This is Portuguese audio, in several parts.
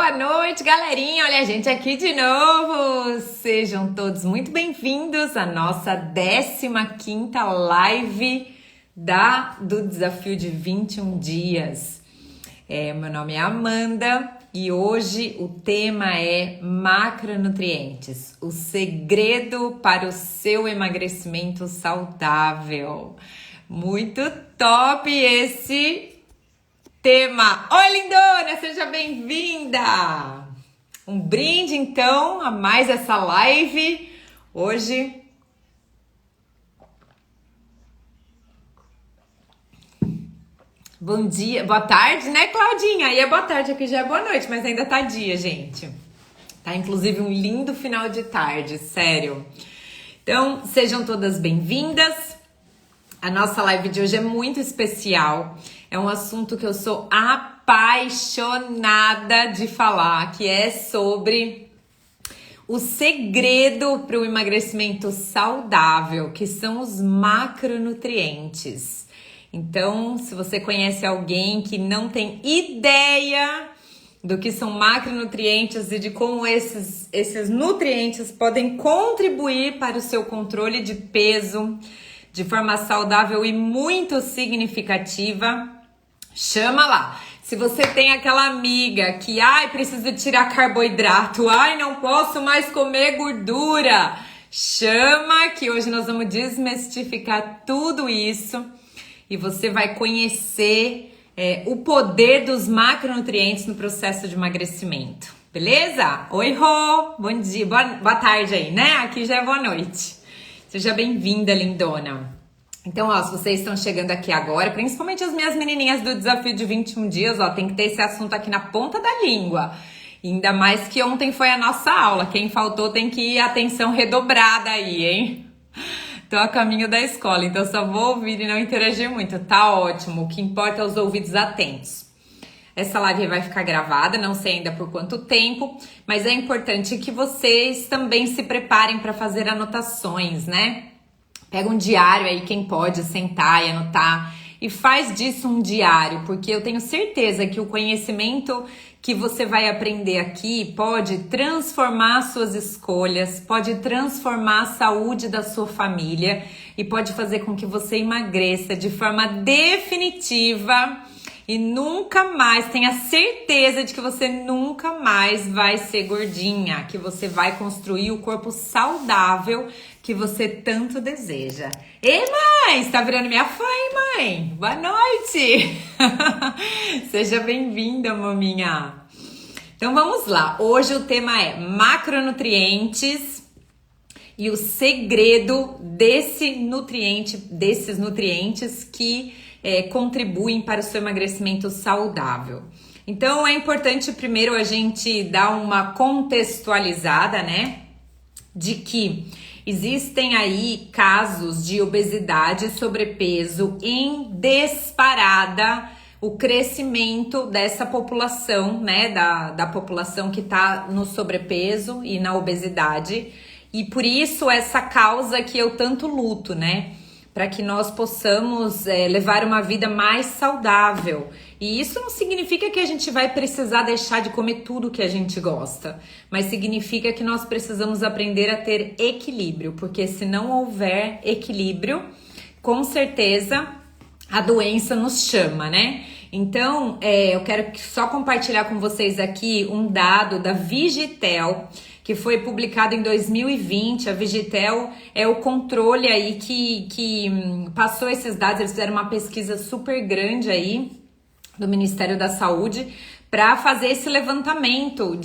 Boa noite, galerinha! Olha a gente aqui de novo! Sejam todos muito bem-vindos à nossa 15ª live do Desafio de 21 Dias. Meu nome é Amanda e hoje o tema é macronutrientes, o segredo para o seu emagrecimento saudável. Muito top esse tema! Oi, lindona! Seja bem-vinda! Um brinde, então, a mais essa live. Hoje... Bom dia, boa tarde, né, Claudinha? Aí é boa tarde, aqui já é boa noite, mas ainda tá dia, gente. Tá, inclusive, um lindo final de tarde, sério. Então, sejam todas bem-vindas. A nossa live de hoje é muito especial. É um assunto que eu sou apaixonada de falar, que é sobre o segredo para o emagrecimento saudável, que são os macronutrientes. Então, se você conhece alguém que não tem ideia do que são macronutrientes e de como esses nutrientes podem contribuir para o seu controle de peso de forma saudável e muito significativa, chama lá. Se você tem aquela amiga que, preciso tirar carboidrato, não posso mais comer gordura, chama que hoje nós vamos desmistificar tudo isso e você vai conhecer o poder dos macronutrientes no processo de emagrecimento, beleza? Oi, Rô! Bom dia, boa tarde aí, né? Aqui já é boa noite. Seja bem-vinda, lindona. Então, se vocês estão chegando aqui agora, principalmente as minhas menininhas do Desafio de 21 Dias, tem que ter esse assunto aqui na ponta da língua. Ainda mais que ontem foi a nossa aula. Quem faltou tem que ir atenção redobrada aí, hein? Tô a caminho da escola, então só vou ouvir e não interagir muito. Tá ótimo, o que importa é os ouvidos atentos. Essa live vai ficar gravada, não sei ainda por quanto tempo, mas é importante que vocês também se preparem para fazer anotações, né? Pega um diário aí, quem pode sentar e anotar, e faz disso um diário, porque eu tenho certeza que o conhecimento que você vai aprender aqui pode transformar suas escolhas, pode transformar a saúde da sua família e pode fazer com que você emagreça de forma definitiva e nunca mais, tenha certeza de que você nunca mais vai ser gordinha, que você vai construir o corpo saudável que você tanto deseja. Ei, mãe, você tá virando minha fã, hein, mãe? Boa noite! Seja bem-vinda, maminha. Então vamos lá, hoje o tema é macronutrientes e o segredo desses nutrientes que contribuem para o seu emagrecimento saudável. Então é importante primeiro a gente dar uma contextualizada, né? De que existem aí casos de obesidade e sobrepeso em disparada o crescimento dessa população, né? Da população que tá no sobrepeso e na obesidade. E por isso essa causa que eu tanto luto, né? Para que nós possamos levar uma vida mais saudável. E isso não significa que a gente vai precisar deixar de comer tudo que a gente gosta, mas significa que nós precisamos aprender a ter equilíbrio, porque se não houver equilíbrio, com certeza a doença nos chama, né? Então, eu quero só compartilhar com vocês aqui um dado da Vigitel, que foi publicado em 2020. A Vigitel é o controle aí que passou esses dados. Eles fizeram uma pesquisa super grande aí do Ministério da Saúde para fazer esse levantamento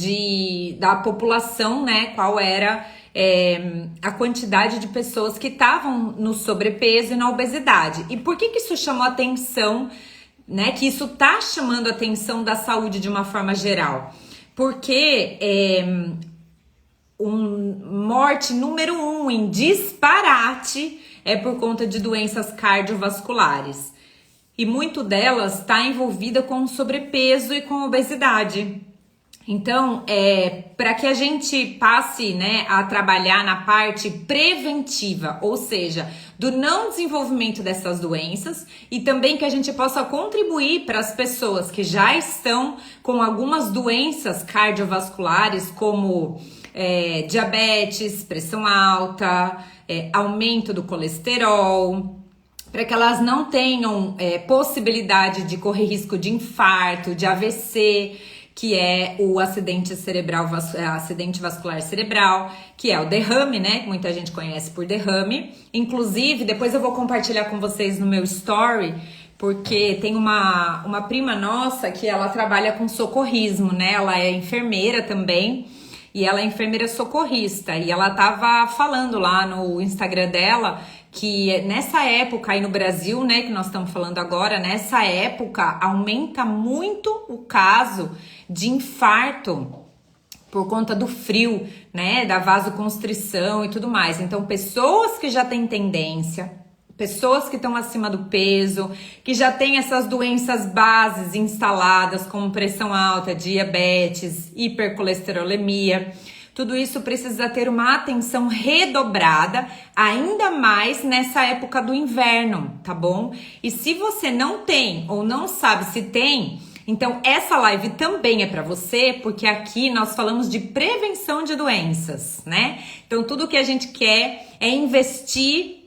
da população, né? Qual era a quantidade de pessoas que estavam no sobrepeso e na obesidade. E por que isso chamou atenção, né? Que isso tá chamando a atenção da saúde de uma forma geral? Porque morte número 1 em disparate é por conta de doenças cardiovasculares. E muito delas está envolvida com sobrepeso e com obesidade. Então, para que a gente passe, né, a trabalhar na parte preventiva, ou seja, do não desenvolvimento dessas doenças, e também que a gente possa contribuir para as pessoas que já estão com algumas doenças cardiovasculares, como diabetes, pressão alta, aumento do colesterol, para que elas não tenham possibilidade de correr risco de infarto, de AVC, que é o acidente vascular cerebral, que é o derrame, né? Que muita gente conhece por derrame. Inclusive, depois eu vou compartilhar com vocês no meu story, porque tem uma prima nossa que ela trabalha com socorrismo, né? Ela é enfermeira também, e ela é enfermeira socorrista. E ela tava falando lá no Instagram dela que nessa época aí no Brasil, né, que nós estamos falando agora, nessa época aumenta muito o caso de infarto por conta do frio, né, da vasoconstrição e tudo mais. Então, pessoas que já têm tendência, pessoas que estão acima do peso, que já têm essas doenças bases instaladas, como pressão alta, diabetes, hipercolesterolemia, tudo isso precisa ter uma atenção redobrada, ainda mais nessa época do inverno, tá bom? E se você não tem ou não sabe se tem, então essa live também é para você, porque aqui nós falamos de prevenção de doenças, né? Então tudo que a gente quer é investir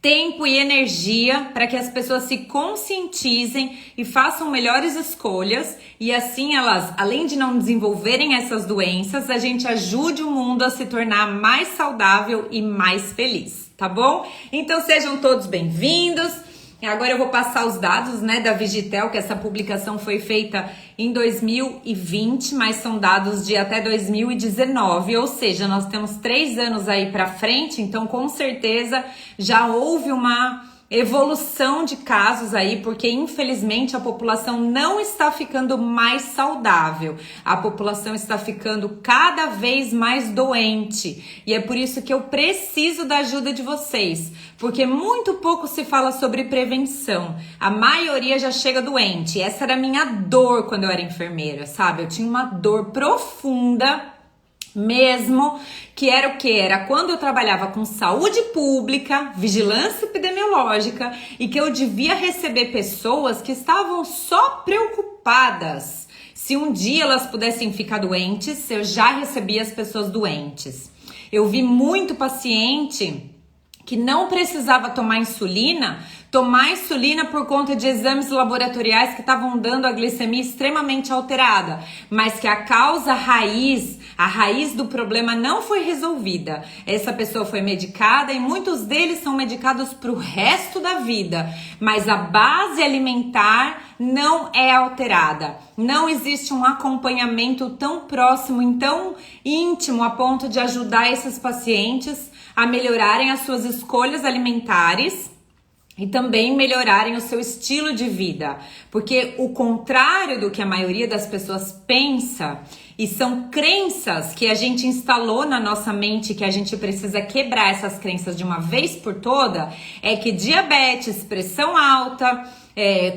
tempo e energia para que as pessoas se conscientizem e façam melhores escolhas, e assim elas, além de não desenvolverem essas doenças, a gente ajude o mundo a se tornar mais saudável e mais feliz, tá bom? Então sejam todos bem-vindos. Agora eu vou passar os dados, né, da Vigitel, que essa publicação foi feita em 2020, mas são dados de até 2019, ou seja, nós temos 3 anos aí para frente, então com certeza já houve uma evolução de casos aí, porque infelizmente a população não está ficando mais saudável, a população está ficando cada vez mais doente, e é por isso que eu preciso da ajuda de vocês, porque muito pouco se fala sobre prevenção, a maioria já chega doente. Essa era a minha dor quando eu era enfermeira, sabe? Eu tinha uma dor profunda mesmo, que era o que? Era quando eu trabalhava com saúde pública, vigilância epidemiológica, e que eu devia receber pessoas que estavam só preocupadas. Se um dia elas pudessem ficar doentes, eu já recebia as pessoas doentes. Eu vi muito paciente que não precisava tomar insulina por conta de exames laboratoriais que estavam dando a glicemia extremamente alterada, mas que a raiz do problema não foi resolvida. Essa pessoa foi medicada e muitos deles são medicados para o resto da vida, mas a base alimentar não é alterada. Não existe um acompanhamento tão próximo e tão íntimo a ponto de ajudar esses pacientes a melhorarem as suas escolhas alimentares e também melhorarem o seu estilo de vida, porque o contrário do que a maioria das pessoas pensa, e são crenças que a gente instalou na nossa mente, que a gente precisa quebrar essas crenças de uma vez por toda, é que diabetes, pressão alta,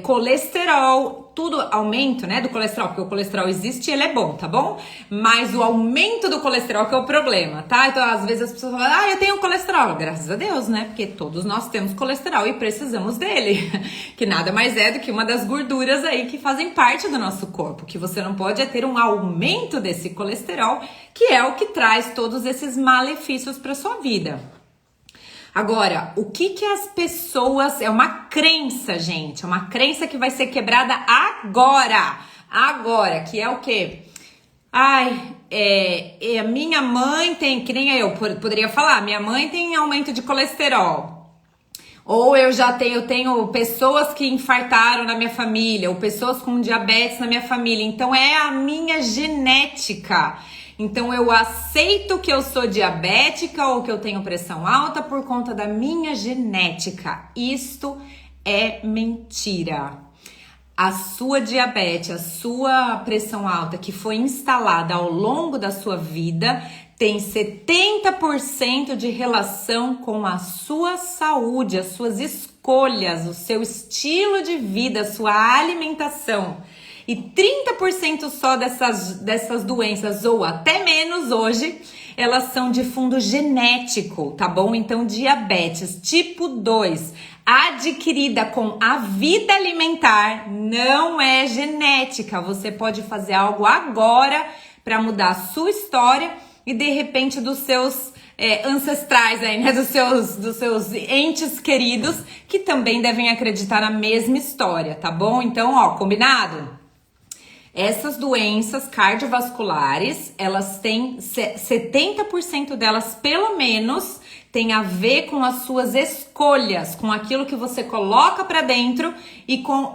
colesterol, tudo aumento, né, do colesterol, porque o colesterol existe e ele é bom, tá bom? Mas o aumento do colesterol que é o problema, tá? Então, às vezes as pessoas falam, eu tenho colesterol. Graças a Deus, né? Porque todos nós temos colesterol e precisamos dele, que nada mais é do que uma das gorduras aí que fazem parte do nosso corpo, que você não pode ter um aumento desse colesterol, que é o que traz todos esses malefícios para sua vida. Agora, o que as pessoas... É uma crença, gente. É uma crença que vai ser quebrada agora. Agora, que é o quê? A minha mãe tem... Que nem eu poderia falar. Minha mãe tem aumento de colesterol. Ou eu tenho pessoas que infartaram na minha família. Ou pessoas com diabetes na minha família. Então, é a minha genética. Então eu aceito que eu sou diabética ou que eu tenho pressão alta por conta da minha genética. Isto é mentira. A sua diabetes, a sua pressão alta que foi instalada ao longo da sua vida tem 70% de relação com a sua saúde, as suas escolhas, o seu estilo de vida, a sua alimentação. e 30% só dessas doenças, ou até menos hoje, elas são de fundo genético, tá bom? Então, diabetes tipo 2, adquirida com a vida alimentar, não é genética. Você pode fazer algo agora para mudar a sua história e de repente dos seus ancestrais aí, né? Dos seus entes queridos que também devem acreditar na mesma história, tá bom? Então, ó, combinado? Essas doenças cardiovasculares, elas têm 70% delas, pelo menos, tem a ver com as suas escolhas, com aquilo que você coloca para dentro e com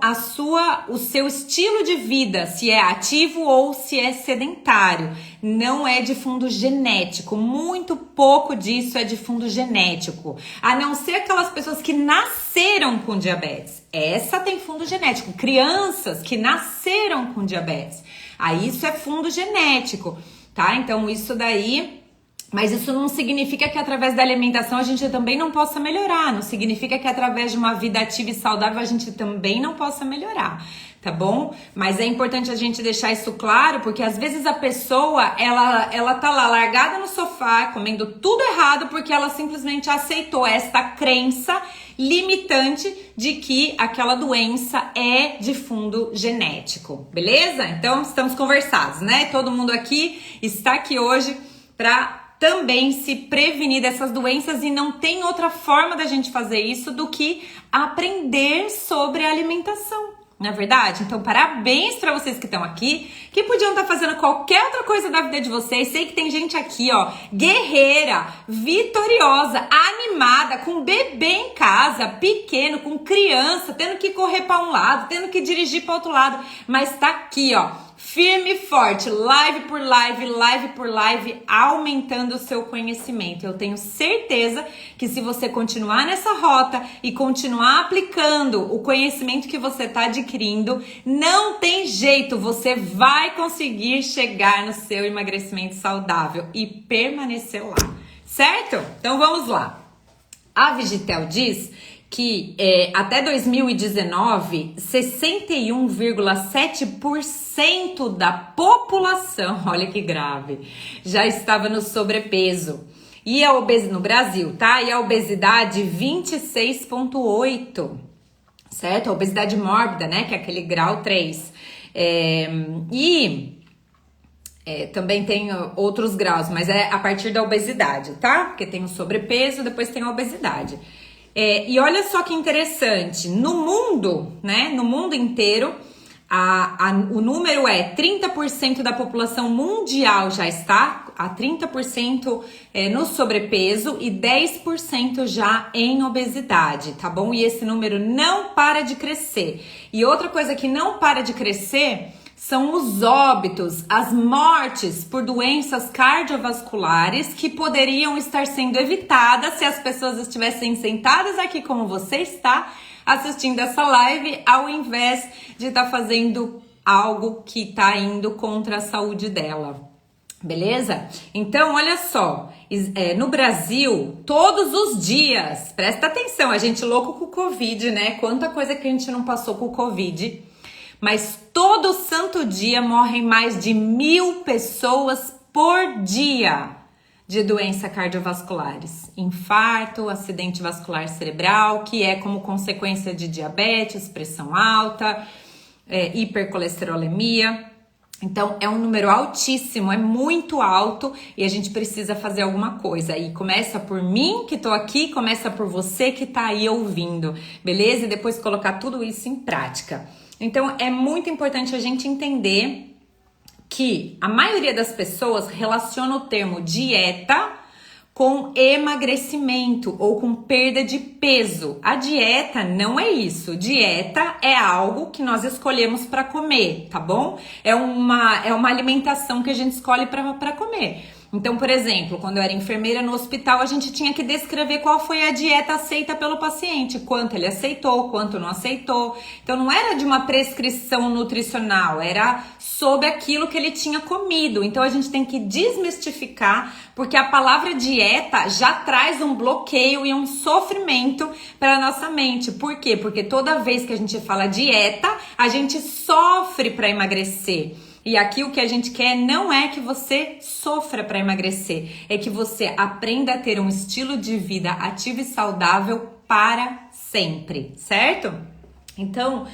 o seu estilo de vida, se é ativo ou se é sedentário. Não é de fundo genético, muito pouco disso é de fundo genético. A não ser aquelas pessoas que nasceram com diabetes. Essa tem fundo genético. Crianças que nasceram com diabetes. Aí isso é fundo genético, tá? Então isso daí... Mas isso não significa que através da alimentação a gente também não possa melhorar. Não significa que através de uma vida ativa e saudável a gente também não possa melhorar, tá bom? Mas é importante a gente deixar isso claro, porque às vezes a pessoa, ela tá lá largada no sofá, comendo tudo errado, porque ela simplesmente aceitou esta crença limitante de que aquela doença é de fundo genético, beleza? Então, estamos conversados, né? Todo mundo aqui está aqui hoje para também se prevenir dessas doenças e não tem outra forma da gente fazer isso do que aprender sobre a alimentação, não é verdade? Então, parabéns para vocês que estão aqui, que podiam estar fazendo qualquer outra coisa da vida de vocês. Sei que tem gente aqui, ó, guerreira, vitoriosa, animada, com bebê em casa, pequeno, com criança, tendo que correr para um lado, tendo que dirigir para outro lado, mas tá aqui, ó, firme e forte, live por live, aumentando o seu conhecimento. Eu tenho certeza que se você continuar nessa rota e continuar aplicando o conhecimento que você está adquirindo, não tem jeito, você vai conseguir chegar no seu emagrecimento saudável e permanecer lá, certo? Então vamos lá. A Vigitel diz que até 2019, 61,7% da população, olha que grave, já estava no sobrepeso. E a obesidade no Brasil, tá? E a obesidade 26,8%, certo? A obesidade mórbida, né? Que é aquele grau 3. Também tem outros graus, mas é a partir da obesidade, tá? Porque tem o sobrepeso, depois tem a obesidade. E olha só que interessante, no mundo, né, no mundo inteiro, o número é 30% da população mundial já está a 30% no sobrepeso e 10% já em obesidade, tá bom? E esse número não para de crescer. E outra coisa que não para de crescer são os óbitos, as mortes por doenças cardiovasculares que poderiam estar sendo evitadas se as pessoas estivessem sentadas aqui como você está, assistindo essa live, ao invés de estar fazendo algo que está indo contra a saúde dela. Beleza? Então, olha só, no Brasil, todos os dias, presta atenção, a gente louco com o Covid, né? Quanta coisa que a gente não passou com o Covid. Mas todo santo dia morrem mais de 1.000 pessoas por dia de doenças cardiovasculares. Infarto, acidente vascular cerebral, que é como consequência de diabetes, pressão alta, hipercolesterolemia. Então, é um número altíssimo, é muito alto e a gente precisa fazer alguma coisa. E começa por mim, que tô aqui, começa por você que tá aí ouvindo, beleza? E depois colocar tudo isso em prática. Então, é muito importante a gente entender que a maioria das pessoas relaciona o termo dieta com emagrecimento ou com perda de peso. A dieta não é isso. Dieta é algo que nós escolhemos para comer, tá bom? É uma alimentação que a gente escolhe para comer. Então, por exemplo, quando eu era enfermeira no hospital, a gente tinha que descrever qual foi a dieta aceita pelo paciente, quanto ele aceitou, quanto não aceitou. Então, não era de uma prescrição nutricional, era sobre aquilo que ele tinha comido. Então, a gente tem que desmistificar, porque a palavra dieta já traz um bloqueio e um sofrimento para a nossa mente. Por quê? Porque toda vez que a gente fala dieta, a gente sofre para emagrecer. E aqui o que a gente quer não é que você sofra para emagrecer, é que você aprenda a ter um estilo de vida ativo e saudável para sempre, certo? Então,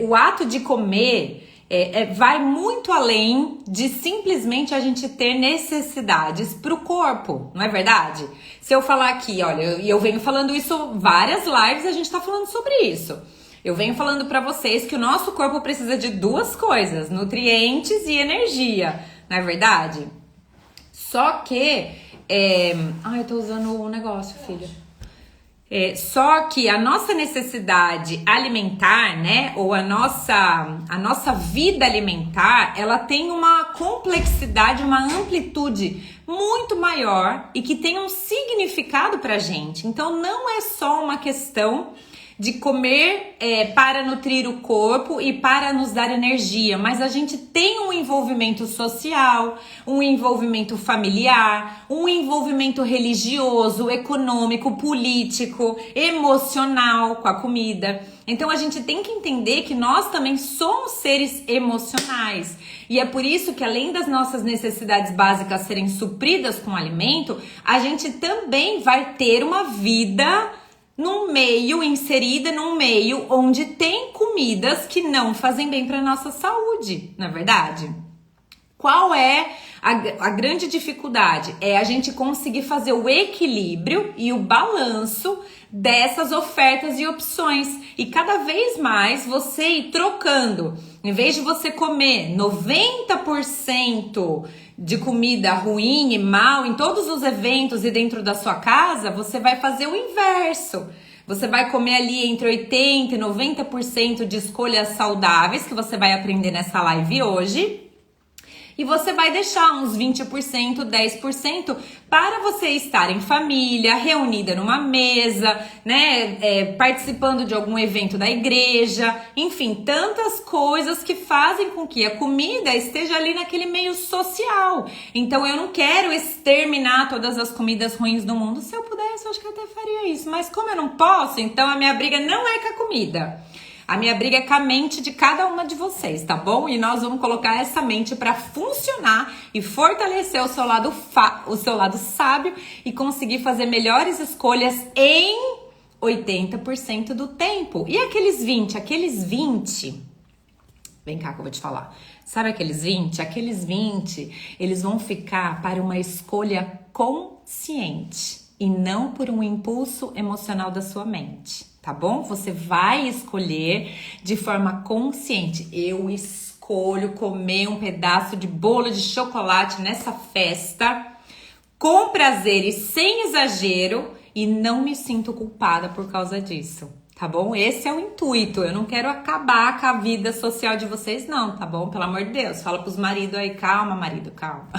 o ato de comer vai muito além de simplesmente a gente ter necessidades para o corpo, não é verdade? Se eu falar aqui, olha, e eu venho falando isso várias lives, a gente tá falando sobre isso. Eu venho falando pra vocês que o nosso corpo precisa de duas coisas, nutrientes e energia, não é verdade? Só que... eu tô usando o negócio, filha. Só que a nossa necessidade alimentar, né, ou a nossa vida alimentar, ela tem uma complexidade, uma amplitude muito maior e que tem um significado pra gente. Então não é só uma questão de comer para nutrir o corpo e para nos dar energia, mas a gente tem um envolvimento social, um envolvimento familiar, um envolvimento religioso, econômico, político, emocional com a comida. Então a gente tem que entender que nós também somos seres emocionais. E é por isso que, além das nossas necessidades básicas serem supridas com alimento, a gente também vai ter uma vida inserida num meio onde tem comidas que não fazem bem para nossa saúde, não é verdade? Qual é a grande dificuldade? É a gente conseguir fazer o equilíbrio e o balanço dessas ofertas e opções. E cada vez mais você ir trocando. Em vez de você comer 90% de comida ruim e mal em todos os eventos e dentro da sua casa, você vai fazer o inverso. Você vai comer ali entre 80% e 90% de escolhas saudáveis, que você vai aprender nessa live hoje. E você vai deixar uns 20%, 10% para você estar em família, reunida numa mesa, né? Participando de algum evento da igreja. Enfim, tantas coisas que fazem com que a comida esteja ali naquele meio social. Então, eu não quero exterminar todas as comidas ruins do mundo. Se eu pudesse, eu acho que eu até faria isso. Mas como eu não posso, então a minha briga não é com a comida. A minha briga é com a mente de cada uma de vocês, tá bom? E nós vamos colocar essa mente para funcionar e fortalecer o seu lado sábio e conseguir fazer melhores escolhas em 80% do tempo. E aqueles 20, vem cá que eu vou te falar. Sabe aqueles 20? Aqueles 20, eles vão ficar para uma escolha consciente e não por um impulso emocional da sua mente. Tá bom? Você vai escolher de forma consciente. Eu escolho comer um pedaço de bolo de chocolate nessa festa com prazer e sem exagero e não me sinto culpada por causa disso. Tá bom? Esse é o intuito. Eu não quero acabar com a vida social de vocês, não, tá bom? Pelo amor de Deus. Fala pros maridos aí, calma, marido, calma.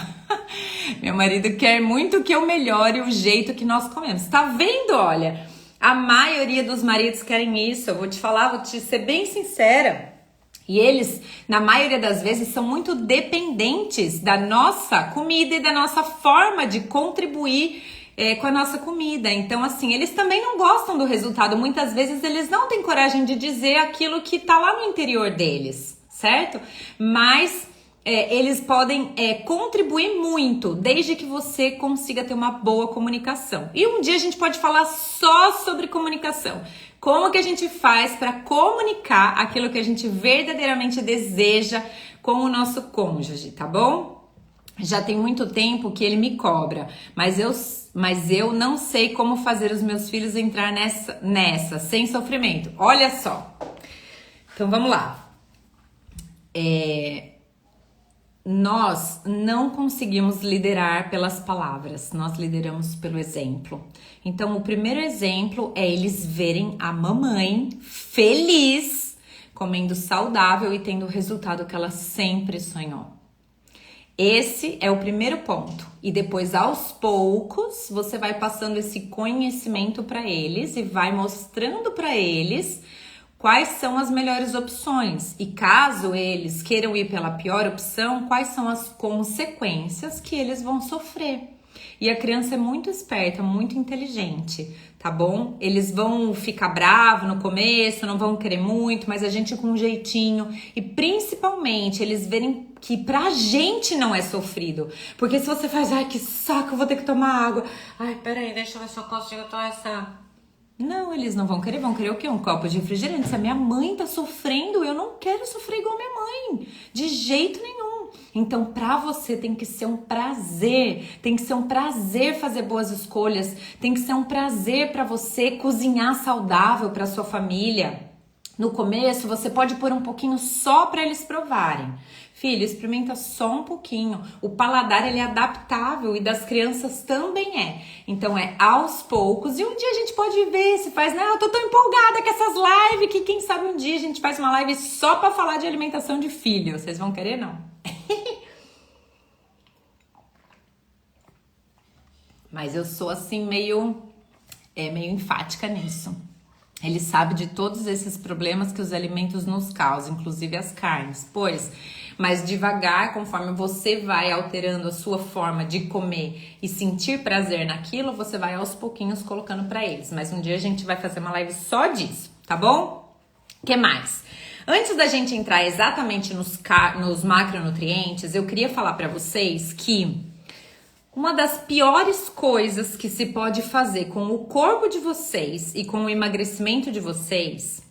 Meu marido quer muito que eu melhore o jeito que nós comemos. Tá vendo? Olha... A maioria dos maridos querem isso, eu vou te falar, vou te ser bem sincera. E eles, na maioria das vezes, são muito dependentes da nossa comida e da nossa forma de contribuir com a nossa comida. Então, assim, eles também não gostam do resultado. Muitas vezes eles não têm coragem de dizer aquilo que tá lá no interior deles, certo? Mas... eles podem contribuir muito, desde que você consiga ter uma boa comunicação. E um dia a gente pode falar só sobre comunicação. Como que a gente faz para comunicar aquilo que a gente verdadeiramente deseja com o nosso cônjuge, tá bom? Já tem muito tempo que ele me cobra, mas eu não sei como fazer os meus filhos entrar nessa sem sofrimento. Olha só. Então vamos lá. Nós não conseguimos liderar pelas palavras, nós lideramos pelo exemplo. Então, o primeiro exemplo é eles verem a mamãe feliz, comendo saudável e tendo o resultado que ela sempre sonhou. Esse é o primeiro ponto. E depois, aos poucos, você vai passando esse conhecimento para eles e vai mostrando para eles quais são as melhores opções. E caso eles queiram ir pela pior opção, quais são as consequências que eles vão sofrer. E a criança é muito esperta, muito inteligente, tá bom? Eles vão ficar bravos no começo, não vão querer muito, mas a gente com um jeitinho. E principalmente, eles verem que pra gente não é sofrido. Porque se você faz, ai que saco, eu vou ter que tomar água. Ai, peraí, deixa eu ver se eu consigo tomar essa... Não, eles não vão querer o quê? Um copo de refrigerante. Se a minha mãe tá sofrendo, eu não quero sofrer igual minha mãe. De jeito nenhum. Então, pra você tem que ser um prazer. Tem que ser um prazer fazer boas escolhas. Tem que ser um prazer pra você cozinhar saudável pra sua família. No começo, você pode pôr um pouquinho só pra eles provarem. Filho, experimenta só um pouquinho. O paladar, ele é adaptável e das crianças também é. Então, é aos poucos. E um dia a gente pode ver se faz... Não, eu tô tão empolgada com essas lives que quem sabe um dia a gente faz uma live só pra falar de alimentação de filho. Vocês vão querer, não? Mas eu sou assim meio enfática nisso. Ele sabe de todos esses problemas que os alimentos nos causam, inclusive as carnes. Mas devagar, conforme você vai alterando a sua forma de comer e sentir prazer naquilo, você vai aos pouquinhos colocando para eles. Mas um dia a gente vai fazer uma live só disso, tá bom? O que mais? Antes da gente entrar exatamente nos macronutrientes, eu queria falar para vocês que uma das piores coisas que se pode fazer com o corpo de vocês e com o emagrecimento de vocês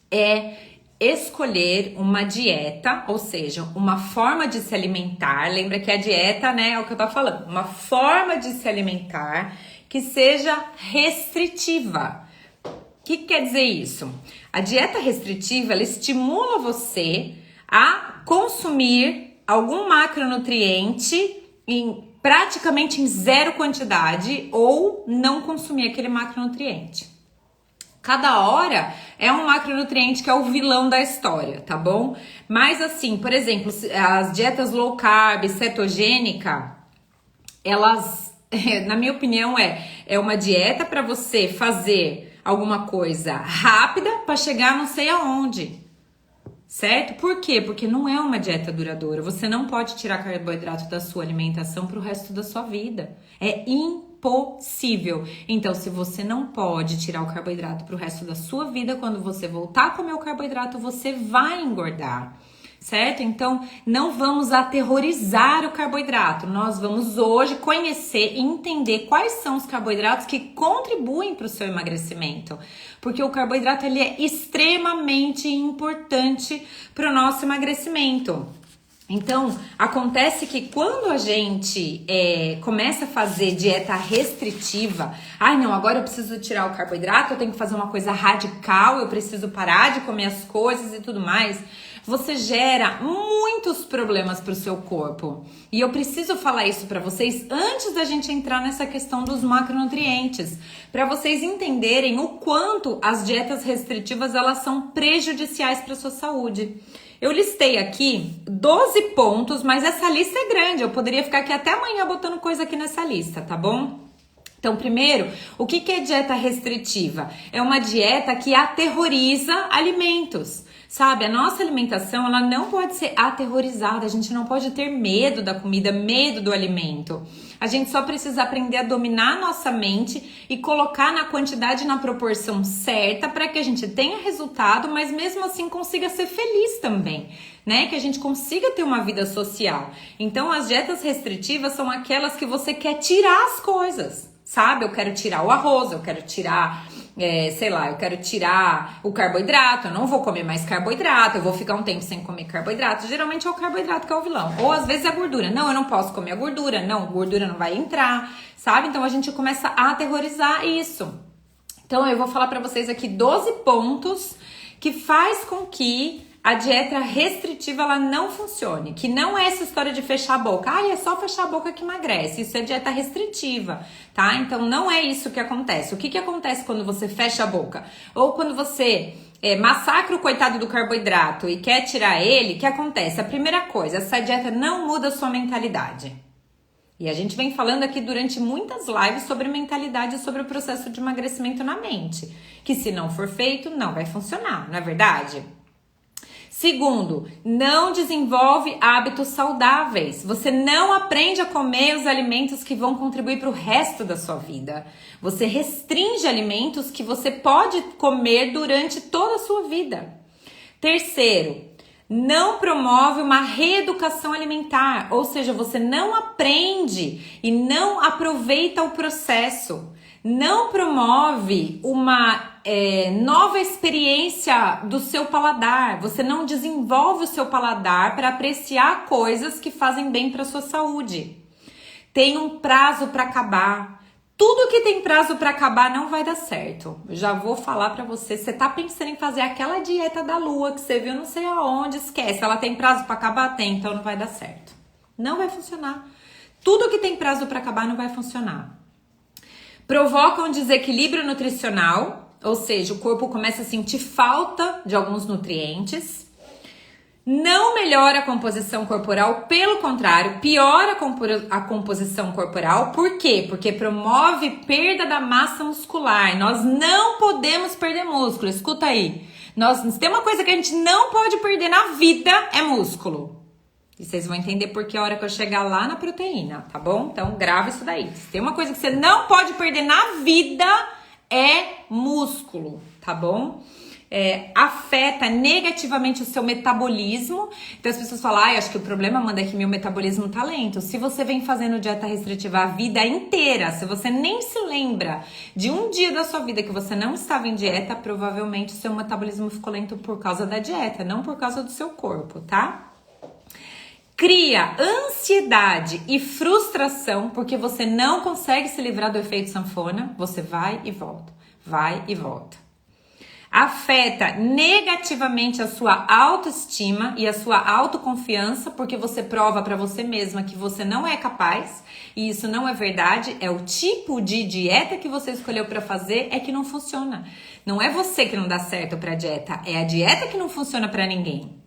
é escolher uma dieta, ou seja, uma forma de se alimentar. Lembra que a dieta, né, é o que eu tô falando. Uma forma de se alimentar que seja restritiva. O que quer dizer isso? A dieta restritiva, ela estimula você a consumir algum macronutriente praticamente em zero quantidade ou não consumir aquele macronutriente. Cada hora é um macronutriente que é o vilão da história, tá bom? Mas assim, por exemplo, as dietas low carb, cetogênica, elas, na minha opinião, é uma dieta para você fazer alguma coisa rápida para chegar não sei aonde. Certo? Por quê? Porque não é uma dieta duradoura. Você não pode tirar carboidrato da sua alimentação para o resto da sua vida. É impossível. Então, se você não pode tirar o carboidrato para o resto da sua vida, quando você voltar a comer o carboidrato, você vai engordar. Certo? Então, não vamos aterrorizar o carboidrato. Nós vamos hoje conhecer e entender quais são os carboidratos que contribuem para o seu emagrecimento. Porque o carboidrato ele é extremamente importante para o nosso emagrecimento. Então, acontece que quando a gente começa a fazer dieta restritiva, ai não, agora eu preciso tirar o carboidrato, eu tenho que fazer uma coisa radical, eu preciso parar de comer as coisas e tudo mais, você gera muitos problemas para o seu corpo. E eu preciso falar isso para vocês antes da gente entrar nessa questão dos macronutrientes, para vocês entenderem o quanto as dietas restritivas elas são prejudiciais para a sua saúde. Eu listei aqui 12 pontos, mas essa lista é grande, eu poderia ficar aqui até amanhã botando coisa aqui nessa lista, tá bom? Então, primeiro, o que é dieta restritiva? É uma dieta que aterroriza alimentos. Sabe, a nossa alimentação, ela não pode ser aterrorizada, a gente não pode ter medo da comida, medo do alimento. A gente só precisa aprender a dominar a nossa mente e colocar na quantidade e na proporção certa para que a gente tenha resultado, mas mesmo assim consiga ser feliz também, né? Que a gente consiga ter uma vida social. Então, as dietas restritivas são aquelas que você quer tirar as coisas, sabe? Eu quero tirar o arroz, eu quero tirar... eu quero tirar o carboidrato, eu não vou comer mais carboidrato, eu vou ficar um tempo sem comer carboidrato. Geralmente é o carboidrato que é o vilão. Ou às vezes a gordura. Não, eu não posso comer a gordura. Não, gordura não vai entrar, sabe? Então a gente começa a aterrorizar isso. Então eu vou falar pra vocês aqui 12 pontos que faz com que a dieta restritiva ela não funcione, que não é essa história de fechar a boca. É só fechar a boca que emagrece. Isso é dieta restritiva, tá? Então não é isso que acontece. O que acontece quando você fecha a boca? Ou quando você massacra o coitado do carboidrato e quer tirar ele, o que acontece? A primeira coisa, essa dieta não muda a sua mentalidade. E a gente vem falando aqui durante muitas lives sobre mentalidade e sobre o processo de emagrecimento na mente. Que se não for feito, não vai funcionar, não é verdade? Segundo, não desenvolve hábitos saudáveis. Você não aprende a comer os alimentos que vão contribuir para o resto da sua vida. Você restringe alimentos que você pode comer durante toda a sua vida. Terceiro, não promove uma reeducação alimentar, ou seja, você não aprende e não aproveita o processo. Não promove uma nova experiência do seu paladar. Você não desenvolve o seu paladar para apreciar coisas que fazem bem para a sua saúde. Tem um prazo para acabar. Tudo que tem prazo para acabar não vai dar certo. Eu já vou falar para você. Você tá pensando em fazer aquela dieta da lua que você viu não sei aonde, esquece. Ela tem prazo para acabar? Tem, então não vai dar certo. Não vai funcionar. Tudo que tem prazo para acabar não vai funcionar. Provoca um desequilíbrio nutricional, ou seja, o corpo começa a sentir falta de alguns nutrientes. Não melhora a composição corporal, pelo contrário, piora a composição corporal. Por quê? Porque promove perda da massa muscular. Nós não podemos perder músculo, escuta aí. Tem uma coisa que a gente não pode perder na vida, é músculo. E vocês vão entender porque a hora que eu chegar lá na proteína, tá bom? Então grava isso daí. Se tem uma coisa que você não pode perder na vida, é músculo, tá bom? Afeta negativamente o seu metabolismo. Então as pessoas falam, acho que o problema, Amanda, é que meu metabolismo tá lento. Se você vem fazendo dieta restritiva a vida inteira, se você nem se lembra de um dia da sua vida que você não estava em dieta, provavelmente o seu metabolismo ficou lento por causa da dieta, não por causa do seu corpo, tá? Cria ansiedade e frustração porque você não consegue se livrar do efeito sanfona. Você vai e volta, vai e volta. Afeta negativamente a sua autoestima e a sua autoconfiança porque você prova para você mesma que você não é capaz e isso não é verdade. É o tipo de dieta que você escolheu para fazer é que não funciona. Não é você que não dá certo para a dieta, é a dieta que não funciona para ninguém.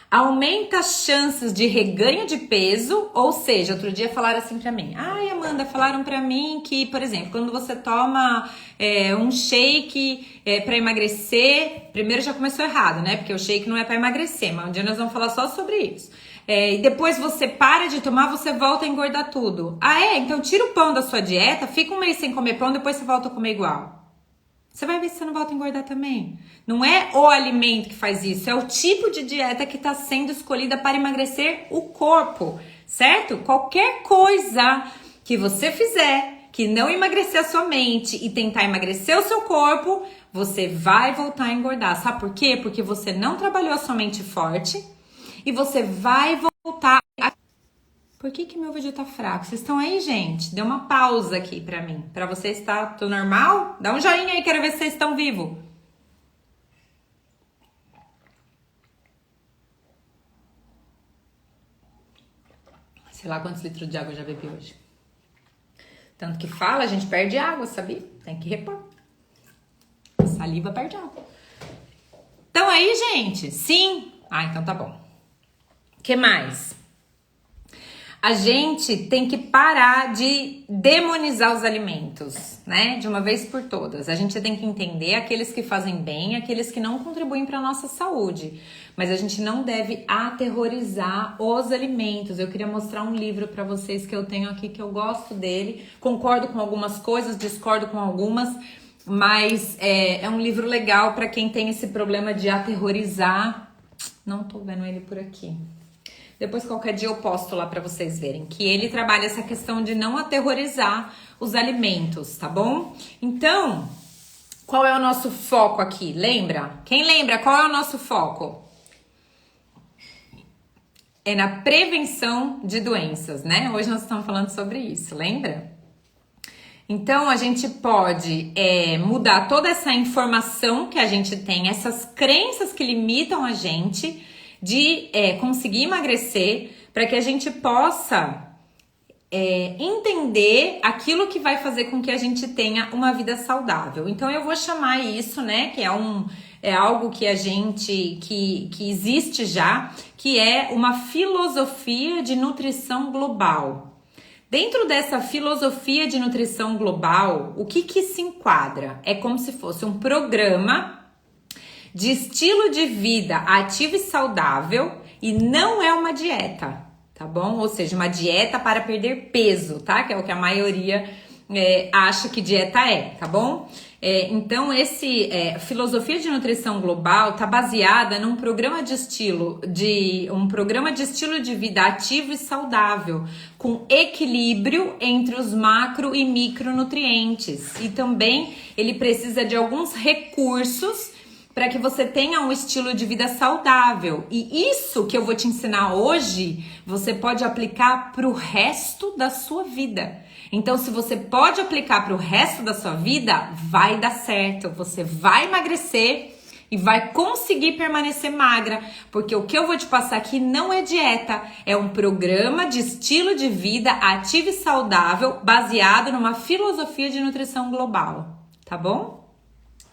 Aumenta as chances de reganho de peso, ou seja, outro dia falaram assim pra mim, Amanda, falaram pra mim que, por exemplo, quando você toma um shake pra emagrecer, primeiro já começou errado, né, porque o shake não é pra emagrecer, mas um dia nós vamos falar só sobre isso. E depois você para de tomar, você volta a engordar tudo. Então tira o pão da sua dieta, fica um mês sem comer pão, depois você volta a comer igual. Você vai ver se você não volta a engordar também. Não é o alimento que faz isso, é o tipo de dieta que está sendo escolhida para emagrecer o corpo, certo? Qualquer coisa que você fizer que não emagrecer a sua mente e tentar emagrecer o seu corpo, você vai voltar a engordar. Sabe por quê? Porque você não trabalhou a sua mente forte e você vai voltar a... Por que meu vídeo tá fraco? Vocês estão aí, gente? Dê uma pausa aqui pra mim. Pra vocês tá tudo normal? Dá um joinha aí, quero ver se vocês estão vivos. Sei lá quantos litros de água eu já bebi hoje. Tanto que fala, a gente perde água, sabia? Tem que repor. A saliva perde água. Então aí, gente? Sim? Então tá bom. O que mais? A gente tem que parar de demonizar os alimentos, né? De uma vez por todas. A gente tem que entender aqueles que fazem bem, aqueles que não contribuem para a nossa saúde. Mas a gente não deve aterrorizar os alimentos. Eu queria mostrar um livro para vocês que eu tenho aqui, que eu gosto dele. Concordo com algumas coisas, discordo com algumas, mas é um livro legal para quem tem esse problema de aterrorizar. Não tô vendo ele por aqui. Depois, qualquer dia, eu posto lá pra vocês verem. Que ele trabalha essa questão de não aterrorizar os alimentos, tá bom? Então, qual é o nosso foco aqui? Lembra? Quem lembra qual é o nosso foco? É na prevenção de doenças, né? Hoje nós estamos falando sobre isso, lembra? Então, a gente pode mudar toda essa informação que a gente tem, essas crenças que limitam a gente de conseguir emagrecer, para que a gente possa entender aquilo que vai fazer com que a gente tenha uma vida saudável. Então, eu vou chamar isso, né, que é algo que que existe já, que é uma filosofia de nutrição global. Dentro dessa filosofia de nutrição global, o que se enquadra? É como se fosse um programa de estilo de vida ativo e saudável e não é uma dieta, tá bom? Ou seja, uma dieta para perder peso, tá? Que é o que a maioria acha que dieta tá bom? Então, filosofia de nutrição global tá baseada num programa de estilo de vida ativo e saudável, com equilíbrio entre os macro e micronutrientes. E também ele precisa de alguns recursos para que você tenha um estilo de vida saudável. E isso que eu vou te ensinar hoje, você pode aplicar para o resto da sua vida. Então, se você pode aplicar para o resto da sua vida, vai dar certo. Você vai emagrecer e vai conseguir permanecer magra, porque o que eu vou te passar aqui não é dieta, é um programa de estilo de vida ativo e saudável baseado numa filosofia de nutrição global, tá bom?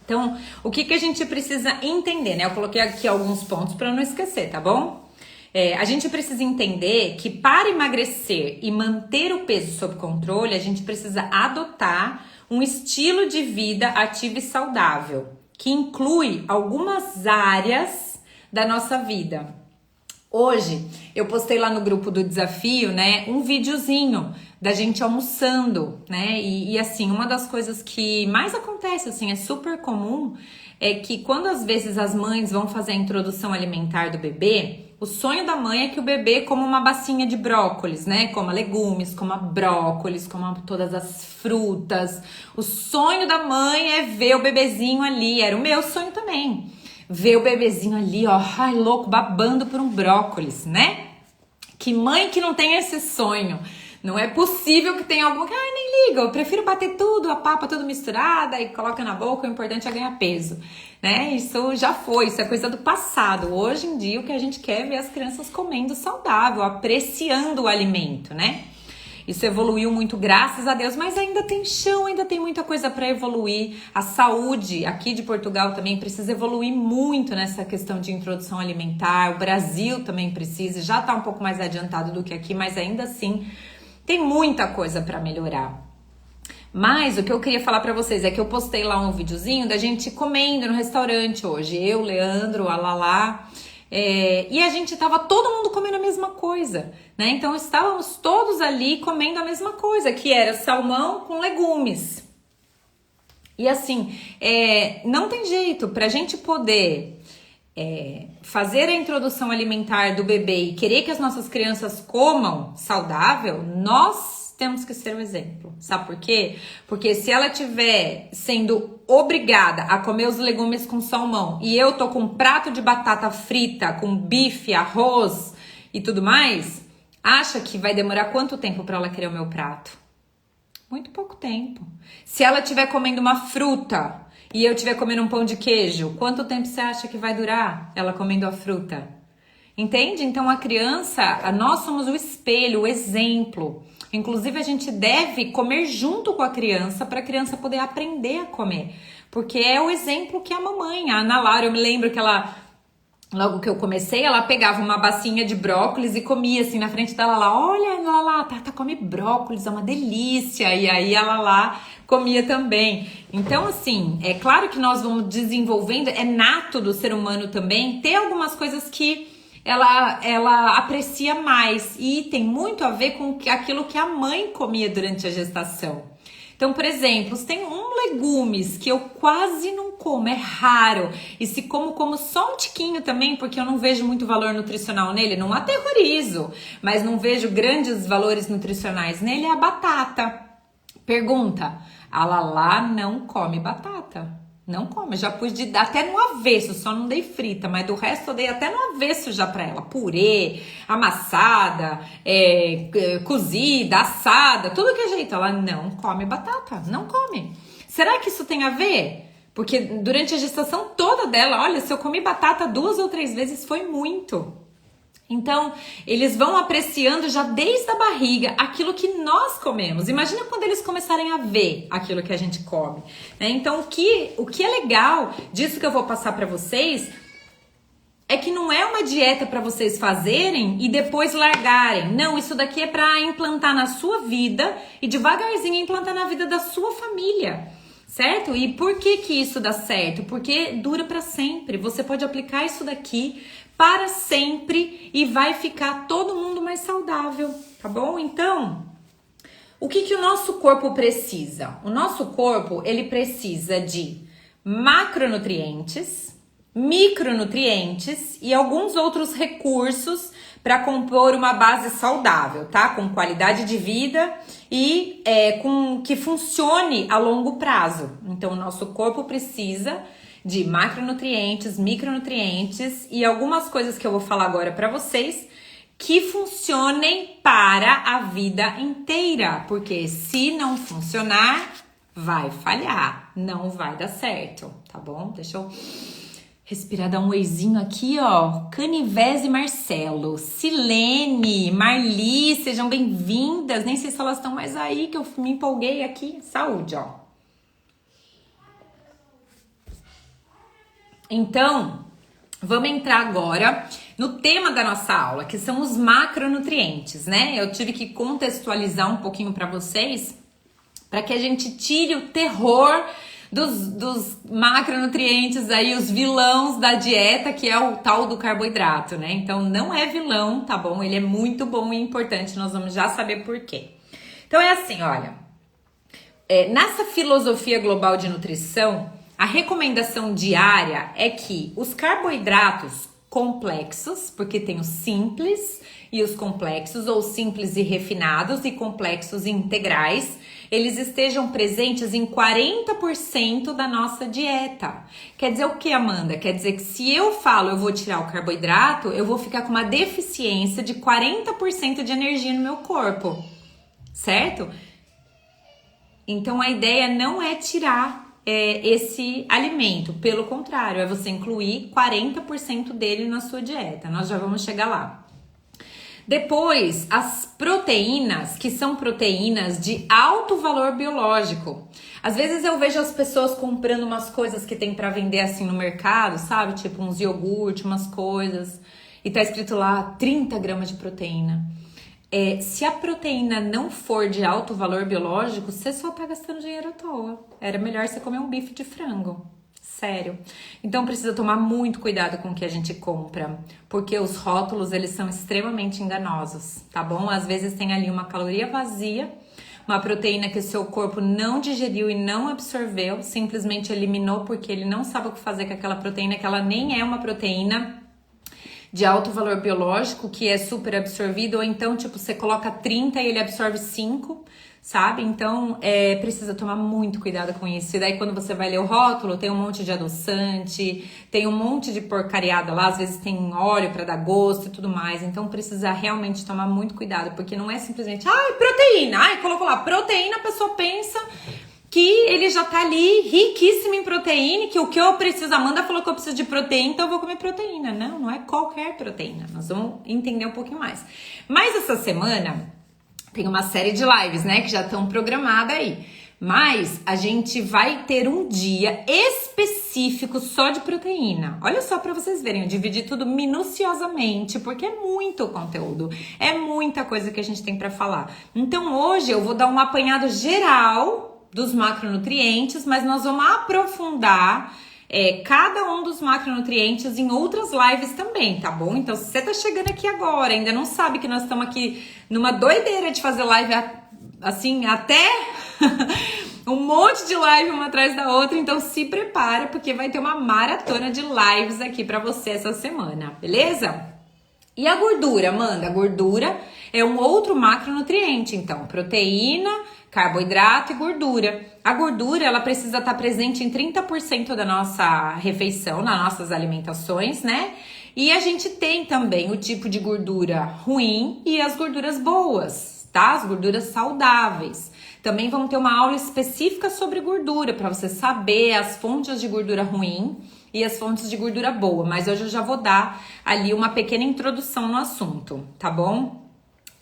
Então, o que a gente precisa entender, né? Eu coloquei aqui alguns pontos para não esquecer, tá bom? A gente precisa entender que para emagrecer e manter o peso sob controle, a gente precisa adotar um estilo de vida ativo e saudável, que inclui algumas áreas da nossa vida. Hoje, eu postei lá no grupo do desafio, né, um videozinho da gente almoçando, né, e assim, uma das coisas que mais acontece, assim, é super comum, é que quando às vezes as mães vão fazer a introdução alimentar do bebê, o sonho da mãe é que o bebê coma uma bacinha de brócolis, né? Coma legumes, coma brócolis, coma todas as frutas. O sonho da mãe é ver o bebezinho ali. Era o meu sonho também. Ver o bebezinho ali, ó, ai, louco, babando por um brócolis, né? Que mãe que não tem esse sonho? Não é possível que tenha algum que, nem liga, eu prefiro bater tudo, a papa tudo misturada e coloca na boca, o importante é ganhar peso, né? Isso já foi, isso é coisa do passado. Hoje em dia o que a gente quer é ver as crianças comendo saudável, apreciando o alimento, né? Isso evoluiu muito, graças a Deus, mas ainda tem chão, ainda tem muita coisa para evoluir. A saúde aqui de Portugal também precisa evoluir muito nessa questão de introdução alimentar. O Brasil também precisa, já está um pouco mais adiantado do que aqui, mas ainda assim tem muita coisa para melhorar. Mas o que eu queria falar para vocês é que eu postei lá um videozinho da gente comendo no restaurante hoje. Eu, Leandro, a Lala. E a gente tava todo mundo comendo a mesma coisa, né? Então estávamos todos ali comendo a mesma coisa, que era salmão com legumes. E assim, não tem jeito, pra gente poder fazer a introdução alimentar do bebê e querer que as nossas crianças comam saudável, nós temos que ser o exemplo. Sabe por quê? Porque se ela estiver sendo obrigada a comer os legumes com salmão e eu tô com um prato de batata frita, com bife, arroz e tudo mais, acha que vai demorar quanto tempo para ela querer o meu prato? Muito pouco tempo. Se ela estiver comendo uma fruta e eu estiver comendo um pão de queijo, quanto tempo você acha que vai durar ela comendo a fruta? Entende? Então a criança, nós somos o espelho, o exemplo. Inclusive a gente deve comer junto com a criança para a criança poder aprender a comer. Porque é o exemplo que a mamãe, a Ana Laura, eu me lembro que ela, logo que eu comecei, ela pegava uma bacinha de brócolis e comia assim na frente da Lala. Olha, Lala, Tata come brócolis, é uma delícia. E aí a Lala comia também. Então, assim, é claro que nós vamos desenvolvendo, é nato do ser humano também ter algumas coisas que ela aprecia mais e tem muito a ver com aquilo que a mãe comia durante a gestação. Então, por exemplo, tem legumes que eu quase não como, é raro. E se como só um tiquinho também, porque eu não vejo muito valor nutricional nele, não aterrorizo, mas não vejo grandes valores nutricionais nele, é a batata. Pergunta, a Lala não come batata. Não come, já pus até no avesso, só não dei frita, mas do resto eu dei até no avesso já pra ela. Purê, amassada, cozida, assada, tudo que é jeito. Ela não come batata, não come. Será que isso tem a ver? Porque durante a gestação toda dela, olha, se eu comi batata 2 ou 3 vezes foi muito. Então, eles vão apreciando já desde a barriga aquilo que nós comemos. Imagina quando eles começarem a ver aquilo que a gente come, né? Então, o que é legal disso que eu vou passar para vocês é que não é uma dieta para vocês fazerem e depois largarem. Não, isso daqui é para implantar na sua vida e devagarzinho implantar na vida da sua família. Certo? E por que isso dá certo? Porque dura para sempre. Você pode aplicar isso daqui para sempre e vai ficar todo mundo mais saudável, tá bom? Então, o que o nosso corpo precisa? O nosso corpo, ele precisa de macronutrientes, micronutrientes e alguns outros recursos para compor uma base saudável, tá? Com qualidade de vida e com que funcione a longo prazo. Então, o nosso corpo precisa de macronutrientes, micronutrientes e algumas coisas que eu vou falar agora para vocês que funcionem para a vida inteira, porque se não funcionar, vai falhar, não vai dar certo, tá bom? Deixa eu respirar, dar um oizinho aqui, ó. Canivese e Marcelo, Silene, Marli, sejam bem-vindas. Nem sei se elas estão mais aí, que eu me empolguei aqui. Saúde, ó. Então, vamos entrar agora no tema da nossa aula, que são os macronutrientes, né? Eu tive que contextualizar um pouquinho para vocês, para que a gente tire o terror dos macronutrientes aí, os vilões da dieta, que é o tal do carboidrato, né? Então, não é vilão, tá bom? Ele é muito bom e importante, nós vamos já saber por quê. Então, é assim, olha, nessa filosofia global de nutrição, a recomendação diária é que os carboidratos complexos, porque tem os simples e os complexos, ou simples e refinados e complexos e integrais, eles estejam presentes em 40% da nossa dieta. Quer dizer o que, Amanda? Quer dizer que se eu falo eu vou tirar o carboidrato, eu vou ficar com uma deficiência de 40% de energia no meu corpo, certo? Então a ideia não é tirar esse alimento, pelo contrário, é você incluir 40% dele na sua dieta. Nós já vamos chegar lá. Depois, as proteínas, que são proteínas de alto valor biológico. Às vezes eu vejo as pessoas comprando umas coisas que tem para vender assim no mercado, sabe? Tipo uns iogurte, umas coisas, e tá escrito lá 30 gramas de proteína. Se a proteína não for de alto valor biológico, você só tá gastando dinheiro à toa. Era melhor você comer um bife de frango. Sério. Então precisa tomar muito cuidado com o que a gente compra, porque os rótulos, eles são extremamente enganosos, tá bom? Às vezes tem ali uma caloria vazia, uma proteína que o seu corpo não digeriu e não absorveu, simplesmente eliminou porque ele não sabe o que fazer com aquela proteína, que ela nem é uma proteína de alto valor biológico, que é super absorvido, ou então, tipo, você coloca 30 e ele absorve 5, sabe? Então, precisa tomar muito cuidado com isso. E daí, quando você vai ler o rótulo, tem um monte de adoçante, tem um monte de porcariada lá, às vezes tem óleo para dar gosto e tudo mais. Então, precisa realmente tomar muito cuidado, porque não é simplesmente, proteína, colocou lá, proteína, a pessoa pensa que ele já tá ali riquíssimo em proteína, que o que eu preciso, a Amanda falou que eu preciso de proteína, então eu vou comer proteína. Não, não é qualquer proteína. Nós vamos entender um pouquinho mais. Mas essa semana tem uma série de lives, né, que já estão programadas aí. Mas a gente vai ter um dia específico só de proteína. Olha só para vocês verem, eu dividi tudo minuciosamente, porque é muito conteúdo, é muita coisa que a gente tem para falar. Então hoje eu vou dar um apanhado geral dos macronutrientes, mas nós vamos aprofundar cada um dos macronutrientes em outras lives também, tá bom? Então, se você tá chegando aqui agora, ainda não sabe que nós estamos aqui numa doideira de fazer live assim, até um monte de live uma atrás da outra, então se prepara, porque vai ter uma maratona de lives aqui pra você essa semana, beleza? E a gordura, Amanda? A gordura é um outro macronutriente, então, proteína, carboidrato e gordura. A gordura, ela precisa estar presente em 30% da nossa refeição, nas nossas alimentações, né? E a gente tem também o tipo de gordura ruim e as gorduras boas, tá? As gorduras saudáveis. Também vamos ter uma aula específica sobre gordura, para você saber as fontes de gordura ruim e as fontes de gordura boa. Mas hoje eu já vou dar ali uma pequena introdução no assunto, tá bom?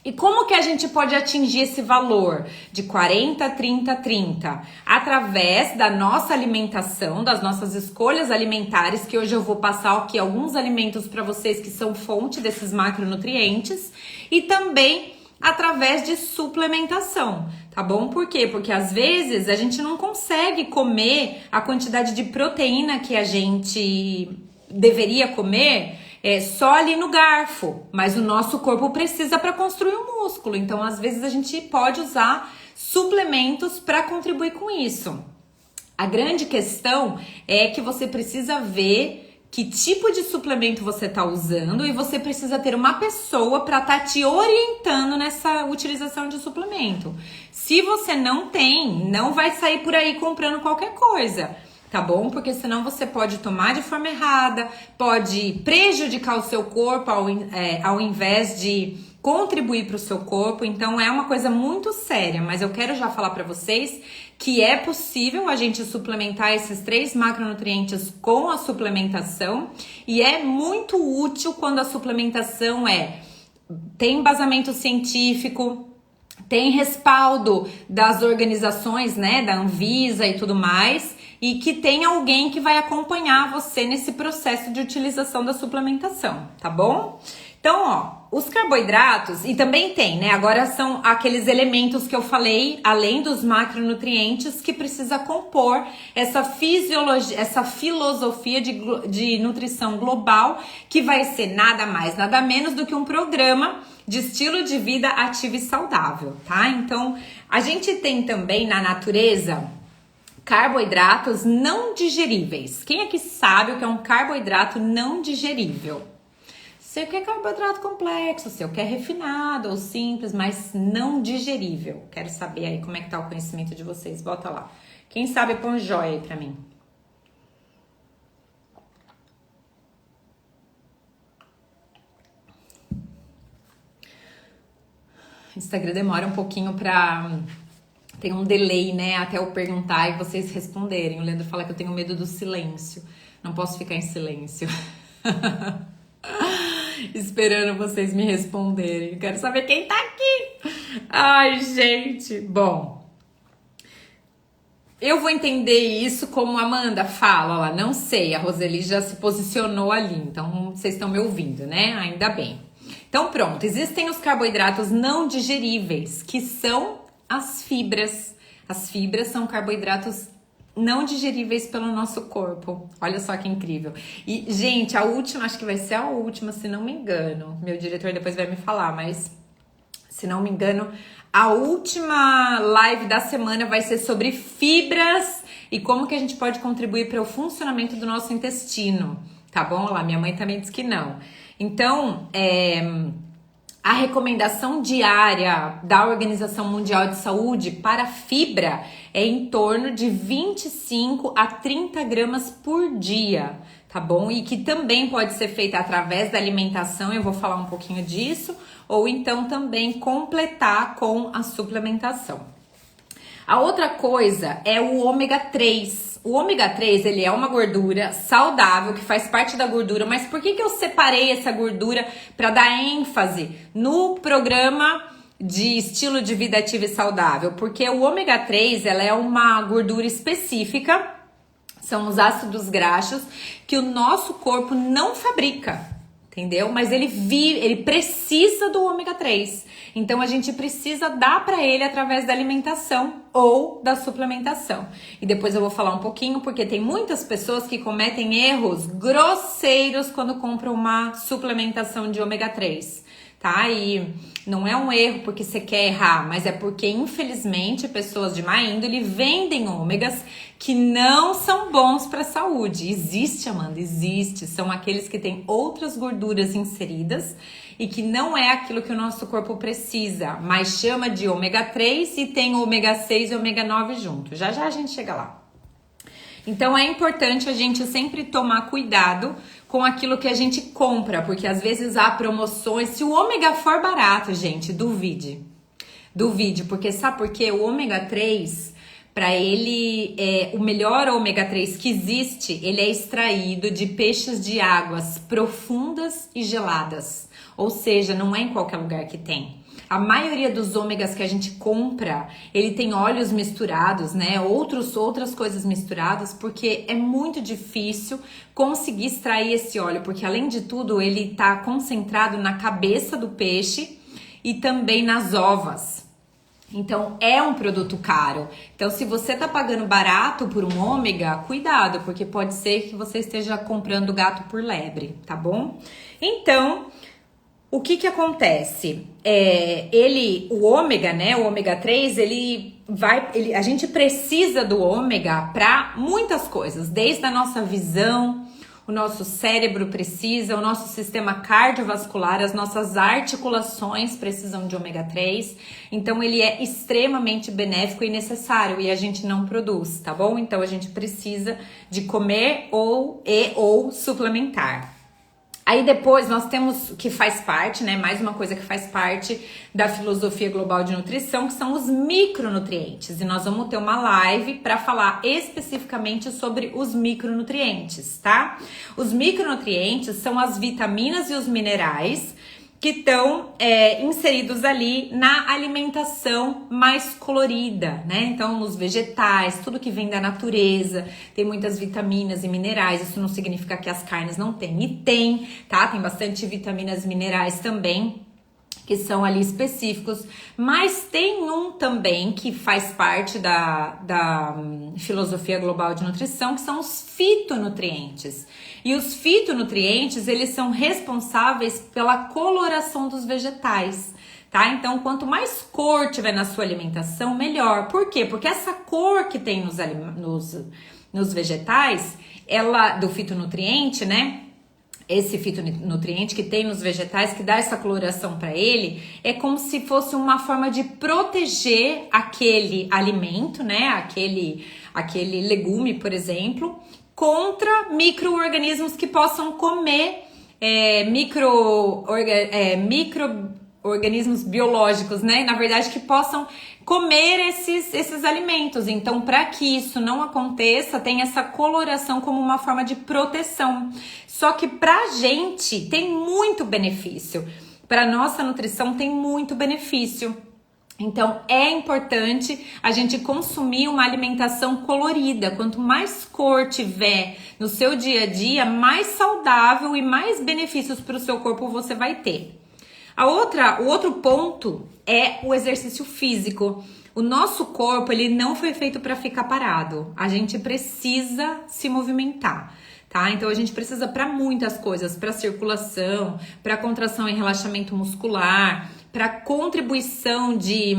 E como que a gente pode atingir esse valor de 40, 30, 30? Através da nossa alimentação, das nossas escolhas alimentares, que hoje eu vou passar aqui alguns alimentos para vocês que são fonte desses macronutrientes, e também através de suplementação, tá bom? Por quê? Porque às vezes a gente não consegue comer a quantidade de proteína que a gente deveria comer só ali no garfo, mas o nosso corpo precisa para construir o músculo. Então, às vezes a gente pode usar suplementos para contribuir com isso. A grande questão é que você precisa ver que tipo de suplemento você está usando e você precisa ter uma pessoa para estar te orientando nessa utilização de suplemento. Se você não tem, não vai sair por aí comprando qualquer coisa, tá bom? Porque senão você pode tomar de forma errada, pode prejudicar o seu corpo ao invés de contribuir para o seu corpo. Então é uma coisa muito séria, mas eu quero já falar para vocês que é possível a gente suplementar esses 3 macronutrientes com a suplementação, e é muito útil quando a suplementação tem embasamento científico, tem respaldo das organizações, né, da Anvisa e tudo mais, e que tem alguém que vai acompanhar você nesse processo de utilização da suplementação, tá bom? Então, ó, os carboidratos, e também tem, né, agora são aqueles elementos que eu falei, além dos macronutrientes, que precisa compor essa fisiologia, essa filosofia de nutrição global, que vai ser nada mais, nada menos do que um programa de estilo de vida ativo e saudável, tá? Então, a gente tem também na natureza carboidratos não digeríveis. Quem aqui sabe o que é um carboidrato não digerível? Sei o que é carboidrato complexo, sei o que é refinado ou simples, mas não digerível. Quero saber aí como é que tá o conhecimento de vocês. Bota lá. Quem sabe põe um joia aí pra mim. Instagram demora um pouquinho pra... Tem um delay, né? Até eu perguntar e vocês responderem. O Leandro fala que eu tenho medo do silêncio. Não posso ficar em silêncio. Esperando vocês me responderem. Eu quero saber quem tá aqui. Ai, gente. Bom, eu vou entender isso como a Amanda fala. Ó, não sei, a Roseli já se posicionou ali. Então, vocês estão me ouvindo, né? Ainda bem. Então, pronto. Existem os carboidratos não digeríveis, que são as fibras. As fibras são carboidratos não digeríveis pelo nosso corpo. Olha só que incrível. E, gente, a última, acho que vai ser a última, se não me engano. Meu diretor depois vai me falar, mas se não me engano, a última live da semana vai ser sobre fibras e como que a gente pode contribuir para o funcionamento do nosso intestino. Tá bom? Lá, minha mãe também disse que não. Então, a recomendação diária da Organização Mundial de Saúde para fibra é em torno de 25 a 30 gramas por dia, tá bom? E que também pode ser feita através da alimentação, eu vou falar um pouquinho disso, ou então também completar com a suplementação. A outra coisa é o ômega 3. O ômega 3, ele é uma gordura saudável, que faz parte da gordura, mas por que eu separei essa gordura para dar ênfase no programa de estilo de vida ativa e saudável? Porque o ômega 3, ela é uma gordura específica, são os ácidos graxos que o nosso corpo não fabrica, entendeu? Mas ele precisa do ômega 3. Então a gente precisa dar para ele através da alimentação ou da suplementação. E depois eu vou falar um pouquinho, porque tem muitas pessoas que cometem erros grosseiros quando compram uma suplementação de ômega 3. tá? E não é um erro porque você quer errar, mas é porque, infelizmente, pessoas de má índole vendem ômegas que não são bons para a saúde. Existe, Amanda, existe. São aqueles que têm outras gorduras inseridas e que não é aquilo que o nosso corpo precisa, mas chama de ômega 3 e tem ômega 6 e ômega 9 junto. Já já a gente chega lá. Então é importante a gente sempre tomar cuidado com aquilo que a gente compra, porque às vezes há promoções. Se o ômega for barato, gente, duvide. Duvide, porque sabe por quê? O ômega 3, para ele, o melhor ômega 3 que existe, ele é extraído de peixes de águas profundas e geladas. Ou seja, não é em qualquer lugar que tem. A maioria dos ômegas que a gente compra, ele tem óleos misturados, né? Outras coisas misturadas, porque é muito difícil conseguir extrair esse óleo, porque além de tudo, ele tá concentrado na cabeça do peixe e também nas ovas. Então, é um produto caro. Então, se você tá pagando barato por um ômega, cuidado, porque pode ser que você esteja comprando gato por lebre, tá bom? Então, o que acontece? O ômega, né? O ômega 3, a gente precisa do ômega para muitas coisas, desde a nossa visão, o nosso cérebro precisa, o nosso sistema cardiovascular, as nossas articulações precisam de ômega 3. Então, ele é extremamente benéfico e necessário e a gente não produz, tá bom? Então, a gente precisa de comer ou suplementar. Aí depois nós temos, que faz parte, né, mais uma coisa que faz parte da filosofia global de nutrição, que são os micronutrientes. E nós vamos ter uma live para falar especificamente sobre os micronutrientes, tá? Os micronutrientes são as vitaminas e os minerais que estão inseridos ali na alimentação mais colorida, né? Então, nos vegetais, tudo que vem da natureza, tem muitas vitaminas e minerais. Isso não significa que as carnes não têm, e tem, tá? Tem bastante vitaminas e minerais também, que são ali específicos, mas tem um também que faz parte da filosofia global de nutrição, que são os fitonutrientes. E os fitonutrientes, eles são responsáveis pela coloração dos vegetais, tá? Então, quanto mais cor tiver na sua alimentação, melhor. Por quê? Porque essa cor que tem nos vegetais, do fitonutriente, né? Esse fitonutriente que tem nos vegetais, que dá essa coloração para ele, é como se fosse uma forma de proteger aquele alimento, né? Aquele legume, por exemplo, contra micro-organismos que possam comer micro-organismos biológicos, né? Na verdade, que possam comer esses alimentos. Então, para que isso não aconteça, tem essa coloração como uma forma de proteção. Só que pra gente tem muito benefício. Para nossa nutrição tem muito benefício. Então, é importante a gente consumir uma alimentação colorida. Quanto mais cor tiver no seu dia a dia, mais saudável e mais benefícios para o seu corpo você vai ter. O outro ponto é o exercício físico. O nosso corpo, ele não foi feito para ficar parado. A gente precisa se movimentar, tá? Então, a gente precisa para muitas coisas, para circulação, para contração e relaxamento muscular, para contribuição de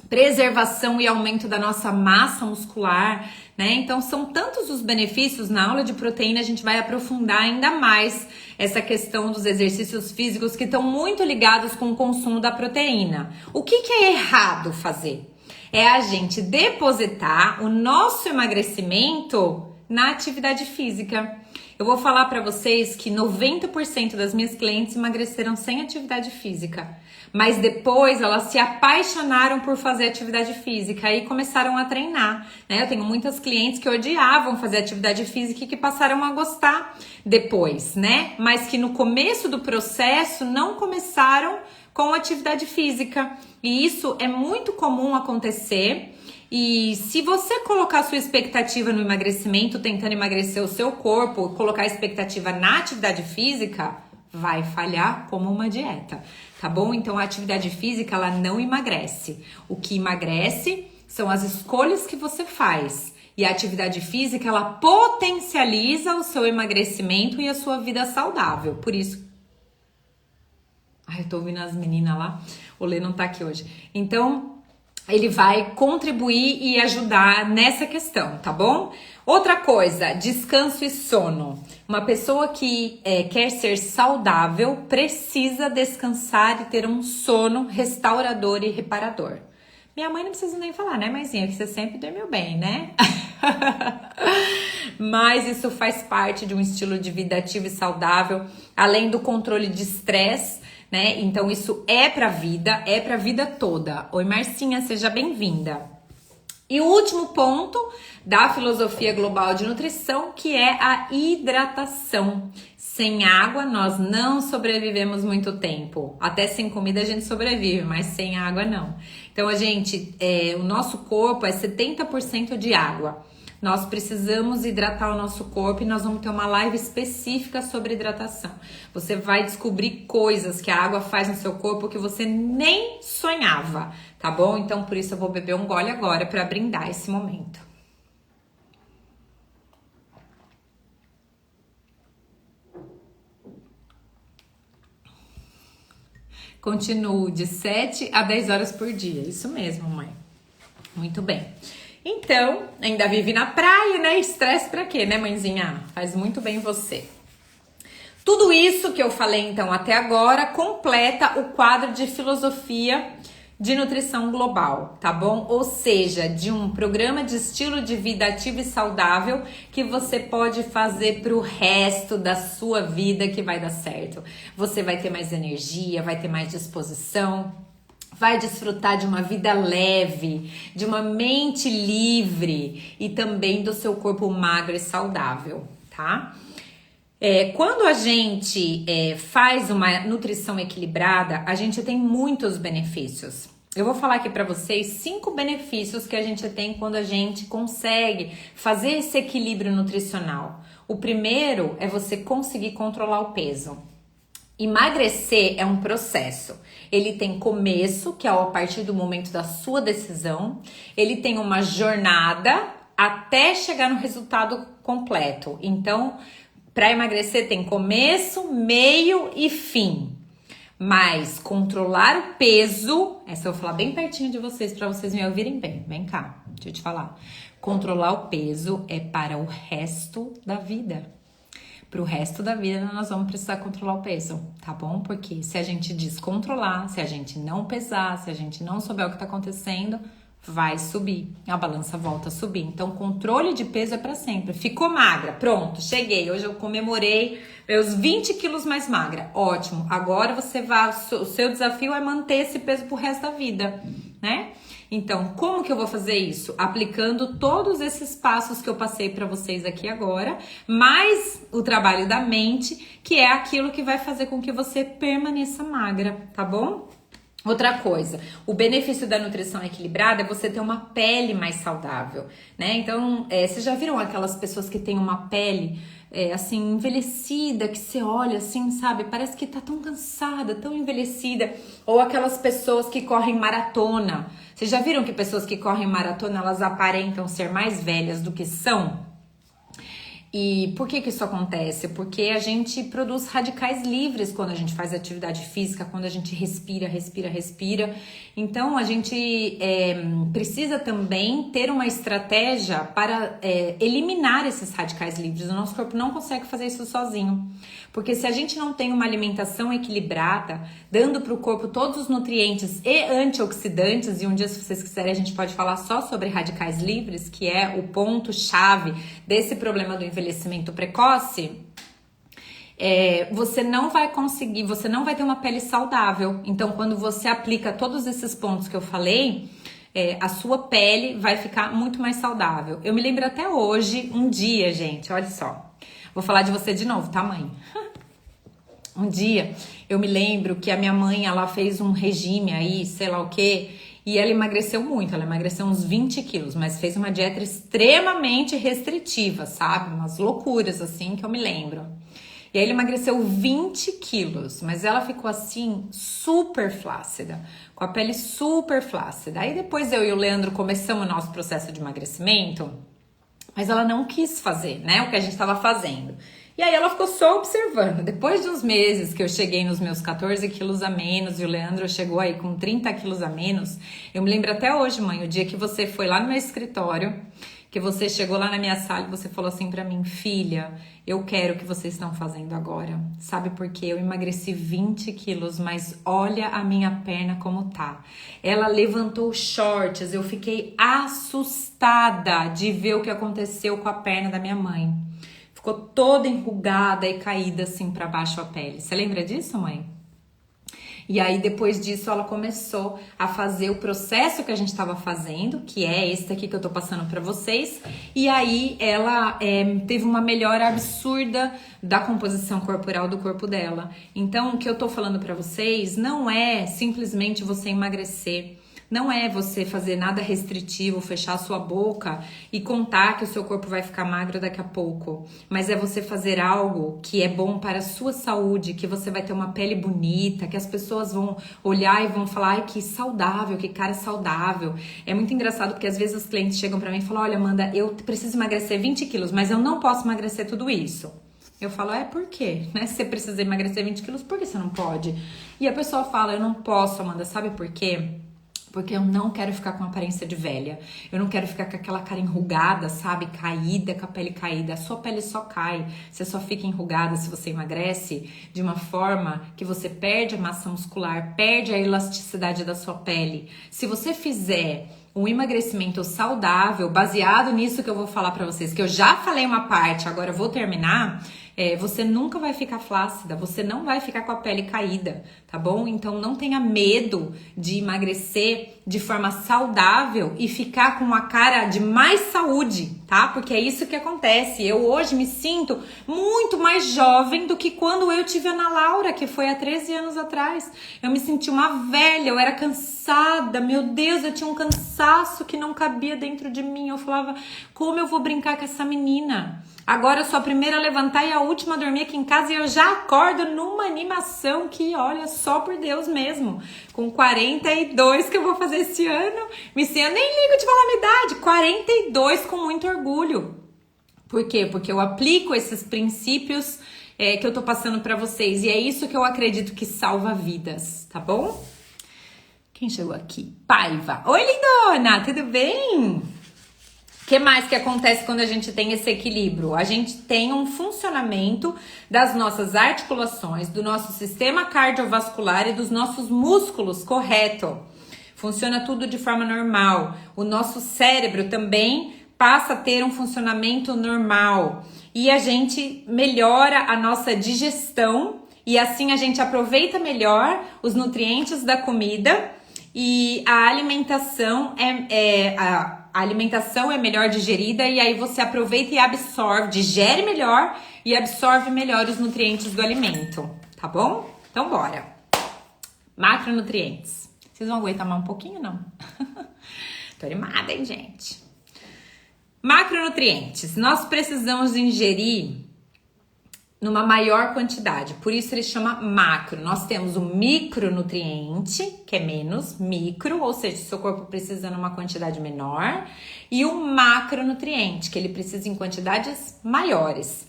preservação e aumento da nossa massa muscular, né? Então, são tantos os benefícios. Na aula de proteína, a gente vai aprofundar ainda mais essa questão dos exercícios físicos que estão muito ligados com o consumo da proteína. O que é errado fazer? É a gente depositar o nosso emagrecimento na atividade física. Eu vou falar para vocês que 90% das minhas clientes emagreceram sem atividade física, mas depois elas se apaixonaram por fazer atividade física e começaram a treinar, né? Eu tenho muitas clientes que odiavam fazer atividade física e que passaram a gostar depois, né? Mas que no começo do processo não começaram com atividade física. E isso é muito comum acontecer. E se você colocar sua expectativa no emagrecimento, tentando emagrecer o seu corpo, colocar a expectativa na atividade física, vai falhar como uma dieta, tá bom? Então a atividade física, ela não emagrece. O que emagrece são as escolhas que você faz. E a atividade física, ela potencializa o seu emagrecimento e a sua vida saudável. Por isso Ai, eu tô ouvindo as meninas lá. O Lê não tá aqui hoje. Então, ele vai contribuir e ajudar nessa questão, tá bom? Outra coisa, descanso e sono. Uma pessoa que quer ser saudável precisa descansar e ter um sono restaurador e reparador. Minha mãe não precisa nem falar, né, mãezinha? Que você sempre dormiu bem, né? Mas isso faz parte de um estilo de vida ativo e saudável, além do controle de estresse, né? Então isso é pra vida toda. Oi, Marcinha, seja bem-vinda. E o último ponto da filosofia global de nutrição, que é a hidratação. Sem água, nós não sobrevivemos muito tempo. Até sem comida a gente sobrevive, mas sem água não. Então, o nosso corpo é 70% de água. Nós precisamos hidratar o nosso corpo e nós vamos ter uma live específica sobre hidratação. Você vai descobrir coisas que a água faz no seu corpo que você nem sonhava, tá bom? Então, por isso eu vou beber um gole agora para brindar esse momento. Continuo de 7 a 10 horas por dia. Isso mesmo, mãe. Muito bem. Então, ainda vive na praia, né? Estresse pra quê, né, mãezinha? Faz muito bem você. Tudo isso que eu falei, então, até agora, completa o quadro de filosofia de nutrição global, tá bom? Ou seja, de um programa de estilo de vida ativo e saudável que você pode fazer pro resto da sua vida que vai dar certo. Você vai ter mais energia, vai ter mais disposição, vai desfrutar de uma vida leve, de uma mente livre e também do seu corpo magro e saudável, tá? Quando a gente faz uma nutrição equilibrada, a gente tem muitos benefícios. Eu vou falar aqui para vocês 5 benefícios que a gente tem quando a gente consegue fazer esse equilíbrio nutricional. O primeiro é você conseguir controlar o peso. Emagrecer é um processo. Ele tem começo, que é a partir do momento da sua decisão. Ele tem uma jornada até chegar no resultado completo. Então, para emagrecer tem começo, meio e fim. Mas controlar o peso, essa eu vou falar bem pertinho de vocês para vocês me ouvirem bem. Vem cá, deixa eu te falar. Controlar o peso é para o resto da vida. Para o resto da vida nós vamos precisar controlar o peso, tá bom? Porque se a gente descontrolar, se a gente não pesar, se a gente não souber o que está acontecendo, vai subir, a balança volta a subir. Então, controle de peso é para sempre. Ficou magra, pronto, cheguei. Hoje eu comemorei meus 20 quilos mais magra. Ótimo, agora o seu desafio é manter esse peso pro resto da vida, né? Então, como que eu vou fazer isso? Aplicando todos esses passos que eu passei para vocês aqui agora, mais o trabalho da mente, que é aquilo que vai fazer com que você permaneça magra, tá bom? Outra coisa, o benefício da nutrição equilibrada é você ter uma pele mais saudável, né? Então, vocês já viram aquelas pessoas que têm uma pele assim, envelhecida, que você olha assim, sabe? Parece que tá tão cansada, tão envelhecida. Ou aquelas pessoas que correm maratona. Vocês já viram que pessoas que correm maratona, elas aparentam ser mais velhas do que são? E por que isso acontece? Porque a gente produz radicais livres quando a gente faz atividade física, quando a gente respira. Então, a gente precisa também ter uma estratégia para eliminar esses radicais livres. O nosso corpo não consegue fazer isso sozinho. Porque se a gente não tem uma alimentação equilibrada, dando para o corpo todos os nutrientes e antioxidantes, e um dia, se vocês quiserem, a gente pode falar só sobre radicais livres, que é o ponto-chave desse problema do envelhecimento precoce, você não vai conseguir, você não vai ter uma pele saudável. Então, quando você aplica todos esses pontos que eu falei, a sua pele vai ficar muito mais saudável. Eu me lembro até hoje, um dia, gente, olha só. Vou falar de você de novo, tá, mãe? Um dia, eu me lembro que a minha mãe, ela fez um regime aí, sei lá o quê, e ela emagreceu muito, ela emagreceu uns 20 quilos, mas fez uma dieta extremamente restritiva, sabe? Umas loucuras, assim, que eu me lembro. E aí ele emagreceu 20 quilos, mas ela ficou assim, super flácida, com a pele super flácida. Aí depois eu e o Leandro começamos o nosso processo de emagrecimento, mas ela não quis fazer, né, o que a gente estava fazendo. E aí ela ficou só observando. Depois de uns meses que eu cheguei nos meus 14 quilos a menos e o Leandro chegou aí com 30 quilos a menos, eu me lembro até hoje, mãe, o dia que você foi lá no meu escritório, que você chegou lá na minha sala e você falou assim pra mim: filha, eu quero o que vocês estão fazendo agora. Sabe por quê? Eu emagreci 20 quilos, mas olha a minha perna como tá. Ela levantou shorts, eu fiquei assustada de ver o que aconteceu com a perna da minha mãe. Ficou toda enrugada e caída assim pra baixo a pele. Você lembra disso, mãe? E aí, depois disso, ela começou a fazer o processo que a gente estava fazendo, que é esse aqui que eu tô passando pra vocês. E aí, ela teve uma melhora absurda da composição corporal do corpo dela. Então, o que eu tô falando pra vocês não é simplesmente você emagrecer. Não é você fazer nada restritivo, fechar a sua boca e contar que o seu corpo vai ficar magro daqui a pouco. Mas é você fazer algo que é bom para a sua saúde, que você vai ter uma pele bonita, que as pessoas vão olhar e vão falar: ai, que saudável, que cara saudável. É muito engraçado porque às vezes os clientes chegam para mim e falam: olha, Amanda, eu preciso emagrecer 20 quilos, mas eu não posso emagrecer tudo isso. Eu falo: por quê? Né? Se você precisa emagrecer 20 quilos, por que você não pode? E a pessoa fala: eu não posso, Amanda, sabe por quê? Porque eu não quero ficar com aparência de velha. Eu não quero ficar com aquela cara enrugada, sabe? Caída, com a pele caída. A sua pele só cai. Você só fica enrugada se você emagrece de uma forma que você perde a massa muscular, perde a elasticidade da sua pele. Se você fizer um emagrecimento saudável, baseado nisso que eu vou falar pra vocês, que eu já falei uma parte, agora eu vou terminar, você nunca vai ficar flácida, você não vai ficar com a pele caída, tá bom? Então não tenha medo de emagrecer de forma saudável e ficar com uma cara de mais saúde, tá? Porque é isso que acontece. Eu hoje me sinto muito mais jovem do que quando eu tive a Ana Laura, que foi há 13 anos atrás. Eu me senti uma velha, eu era cansada, meu Deus, eu tinha um cansaço que não cabia dentro de mim. Eu falava: como eu vou brincar com essa menina? Agora eu sou a primeira a levantar e a última a dormir aqui em casa e eu já acordo numa animação que, olha, só por Deus mesmo. Com 42 que eu vou fazer esse ano. Eu nem ligo de falar a minha idade. 42 com muito orgulho. Por quê? Porque eu aplico esses princípios que eu tô passando pra vocês. E é isso que eu acredito que salva vidas, tá bom? Quem chegou aqui? Paiva. Oi, lindona, tudo bem? O que mais que acontece quando a gente tem esse equilíbrio? A gente tem um funcionamento das nossas articulações, do nosso sistema cardiovascular e dos nossos músculos correto. Funciona tudo de forma normal. O nosso cérebro também passa a ter um funcionamento normal. E a gente melhora a nossa digestão e assim a gente aproveita melhor os nutrientes da comida e a alimentação a alimentação é melhor digerida e aí você aproveita e absorve, digere melhor e absorve melhor os nutrientes do alimento, tá bom? Então bora. Macronutrientes. Vocês vão aguentar mais um pouquinho, não? Tô animada, hein, gente? Macronutrientes. Nós precisamos ingerir numa maior quantidade, por isso ele chama macro. Nós temos o micronutriente, que é menos, micro, ou seja, o seu corpo precisa numa quantidade menor, e o macronutriente, que ele precisa em quantidades maiores.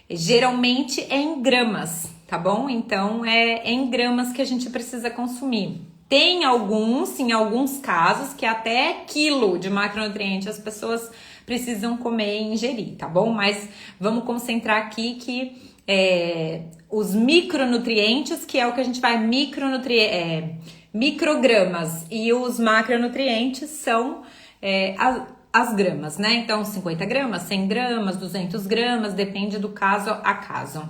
Geralmente é em gramas, tá bom? Então é em gramas que a gente precisa consumir. Tem alguns, em alguns casos, que até quilo de macronutriente as pessoas precisam comer e ingerir, tá bom? Mas vamos concentrar aqui que os micronutrientes, que é o que a gente vai microgramas, e os macronutrientes são as gramas, né? Então 50 gramas, 100 gramas, 200 gramas, depende do caso a caso.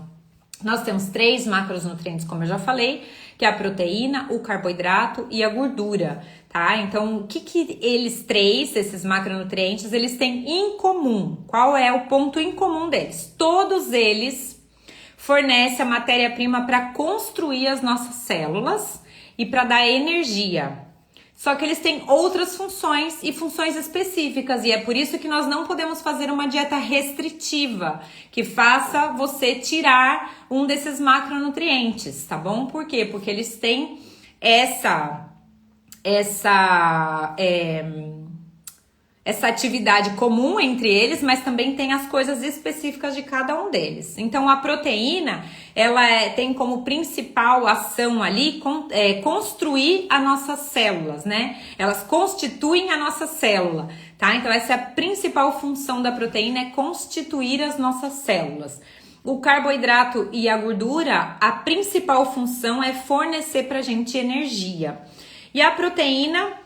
Nós temos 3 macronutrientes, como eu já falei, que é a proteína, o carboidrato e a gordura, tá? Então, o que eles três, esses macronutrientes, eles têm em comum? Qual é o ponto em comum deles? Todos eles fornecem a matéria-prima para construir as nossas células e para dar energia. Só que eles têm outras funções e funções específicas, e é por isso que nós não podemos fazer uma dieta restritiva, que faça você tirar um desses macronutrientes, tá bom? Por quê? Porque eles têm essa atividade comum entre eles, mas também tem as coisas específicas de cada um deles. Então, a proteína, ela tem como principal ação ali construir as nossas células, né? Elas constituem a nossa célula, tá? Então, essa é a principal função da proteína, é constituir as nossas células. O carboidrato e a gordura, a principal função é fornecer pra gente energia. E a proteína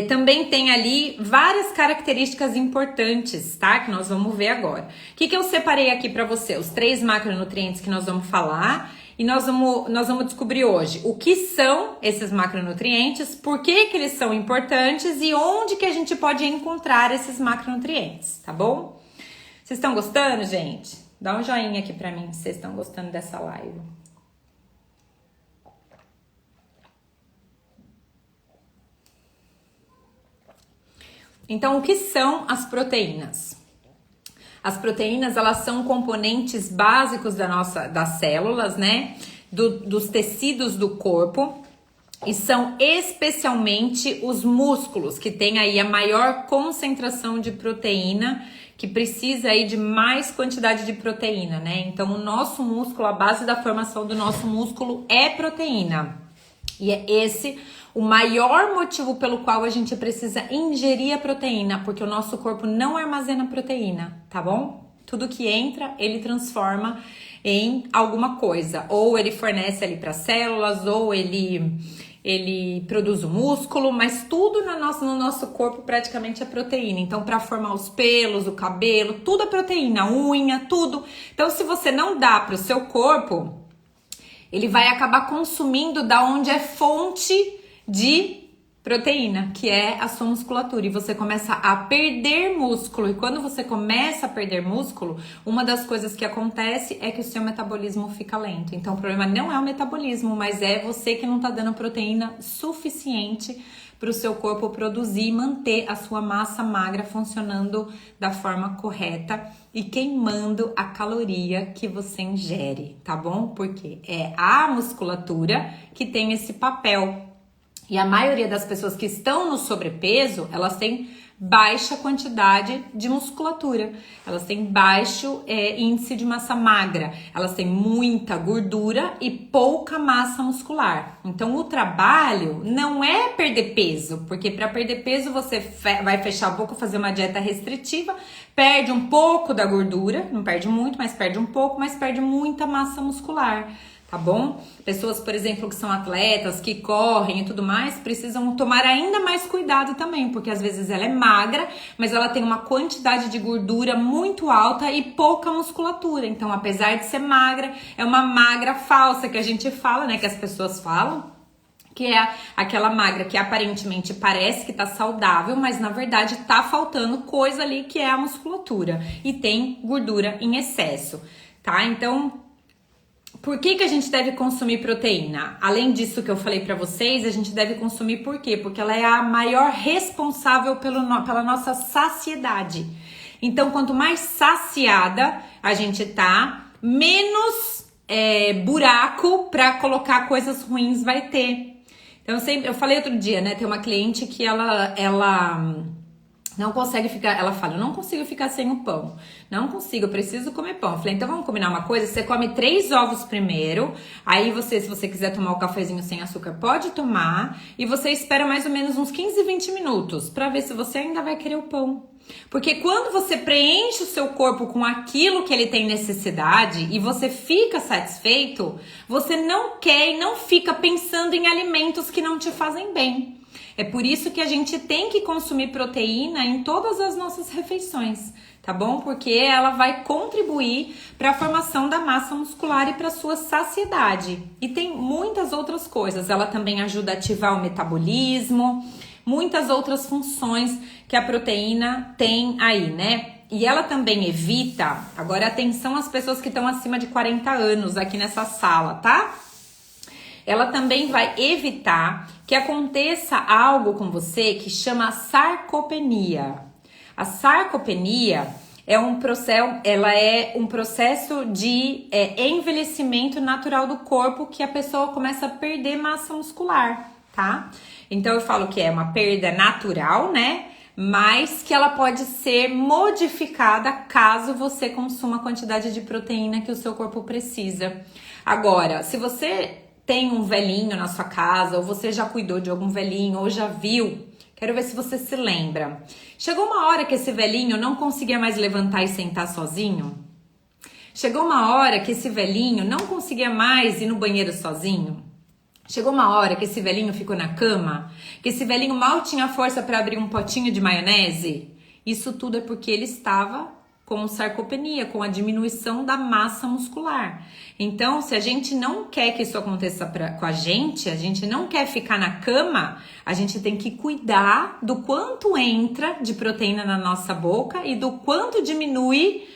também tem ali várias características importantes, tá? Que nós vamos ver agora. O que eu separei aqui para você? Os 3 macronutrientes que nós vamos falar e nós vamos descobrir hoje o que são esses macronutrientes, por que eles são importantes e onde que a gente pode encontrar esses macronutrientes, tá bom? Vocês estão gostando, gente? Dá um joinha aqui para mim se vocês estão gostando dessa live. Então, o que são as proteínas? As proteínas, elas são componentes básicos das células, né? Dos tecidos do corpo. E são especialmente os músculos, que tem aí a maior concentração de proteína, que precisa aí de mais quantidade de proteína, né? Então, o nosso músculo, a base da formação do nosso músculo é proteína. E é esse o maior motivo pelo qual a gente precisa ingerir a proteína, porque o nosso corpo não armazena proteína, tá bom? Tudo que entra, ele transforma em alguma coisa. Ou ele fornece ali para células, ou ele produz o músculo, mas tudo no nosso corpo praticamente é proteína. Então, para formar os pelos, o cabelo, tudo é proteína, a unha, tudo. Então, se você não dá para o seu corpo, ele vai acabar consumindo da onde é fonte de proteína, que é a sua musculatura, e você começa a perder músculo. E quando você começa a perder músculo, uma das coisas que acontece é que o seu metabolismo fica lento. Então o problema não é o metabolismo, mas é você que não tá dando proteína suficiente para o seu corpo produzir e manter a sua massa magra funcionando da forma correta e queimando a caloria que você ingere, tá bom? Porque é a musculatura que tem esse papel. E a maioria das pessoas que estão no sobrepeso, elas têm baixa quantidade de musculatura, elas têm baixo índice de massa magra, elas têm muita gordura e pouca massa muscular. Então o trabalho não é perder peso, porque para perder peso você vai fechar a boca, fazer uma dieta restritiva, perde um pouco da gordura, não perde muito, mas perde um pouco, mas perde muita massa muscular. Tá bom? Pessoas, por exemplo, que são atletas, que correm e tudo mais, precisam tomar ainda mais cuidado também, porque às vezes ela é magra, mas ela tem uma quantidade de gordura muito alta e pouca musculatura. Então, apesar de ser magra, é uma magra falsa que a gente fala, né? Que as pessoas falam, que é aquela magra que aparentemente parece que tá saudável, mas na verdade tá faltando coisa ali que é a musculatura e tem gordura em excesso, tá? Então, por que a gente deve consumir proteína? Além disso que eu falei pra vocês, a gente deve consumir por quê? Porque ela é a maior responsável pela nossa saciedade. Então, quanto mais saciada a gente tá, menos buraco pra colocar coisas ruins vai ter. Então, eu falei outro dia, né? Tem uma cliente que ela não consegue ficar, ela fala, eu não consigo ficar sem o pão, não consigo, eu preciso comer pão. Eu falei, então vamos combinar uma coisa, você come 3 ovos primeiro, aí você, se você quiser tomar o cafezinho sem açúcar, pode tomar, e você espera mais ou menos uns 15, 20 minutos, pra ver se você ainda vai querer o pão. Porque quando você preenche o seu corpo com aquilo que ele tem necessidade, e você fica satisfeito, você não quer e não fica pensando em alimentos que não te fazem bem. É por isso que a gente tem que consumir proteína em todas as nossas refeições, tá bom? Porque ela vai contribuir para a formação da massa muscular e para a sua saciedade. E tem muitas outras coisas. Ela também ajuda a ativar o metabolismo, muitas outras funções que a proteína tem aí, né? E ela também evita, agora atenção às pessoas que estão acima de 40 anos aqui nessa sala, tá? Ela também vai evitar que aconteça algo com você que chama sarcopenia. A sarcopenia é um processo de envelhecimento natural do corpo que a pessoa começa a perder massa muscular, tá? Então eu falo que é uma perda natural, né? mas que ela pode ser modificada caso você consuma a quantidade de proteína que o seu corpo precisa. Agora, se você tem um velhinho na sua casa, ou você já cuidou de algum velhinho, ou já viu, quero ver se você se lembra. Chegou uma hora que esse velhinho não conseguia mais levantar e sentar sozinho? Chegou uma hora que esse velhinho não conseguia mais ir no banheiro sozinho? Chegou uma hora que esse velhinho ficou na cama? Que esse velhinho mal tinha força para abrir um potinho de maionese? Isso tudo é porque ele estava com sarcopenia, com a diminuição da massa muscular. Então, se a gente não quer que isso aconteça com a gente não quer ficar na cama, a gente tem que cuidar do quanto entra de proteína na nossa boca e do quanto diminui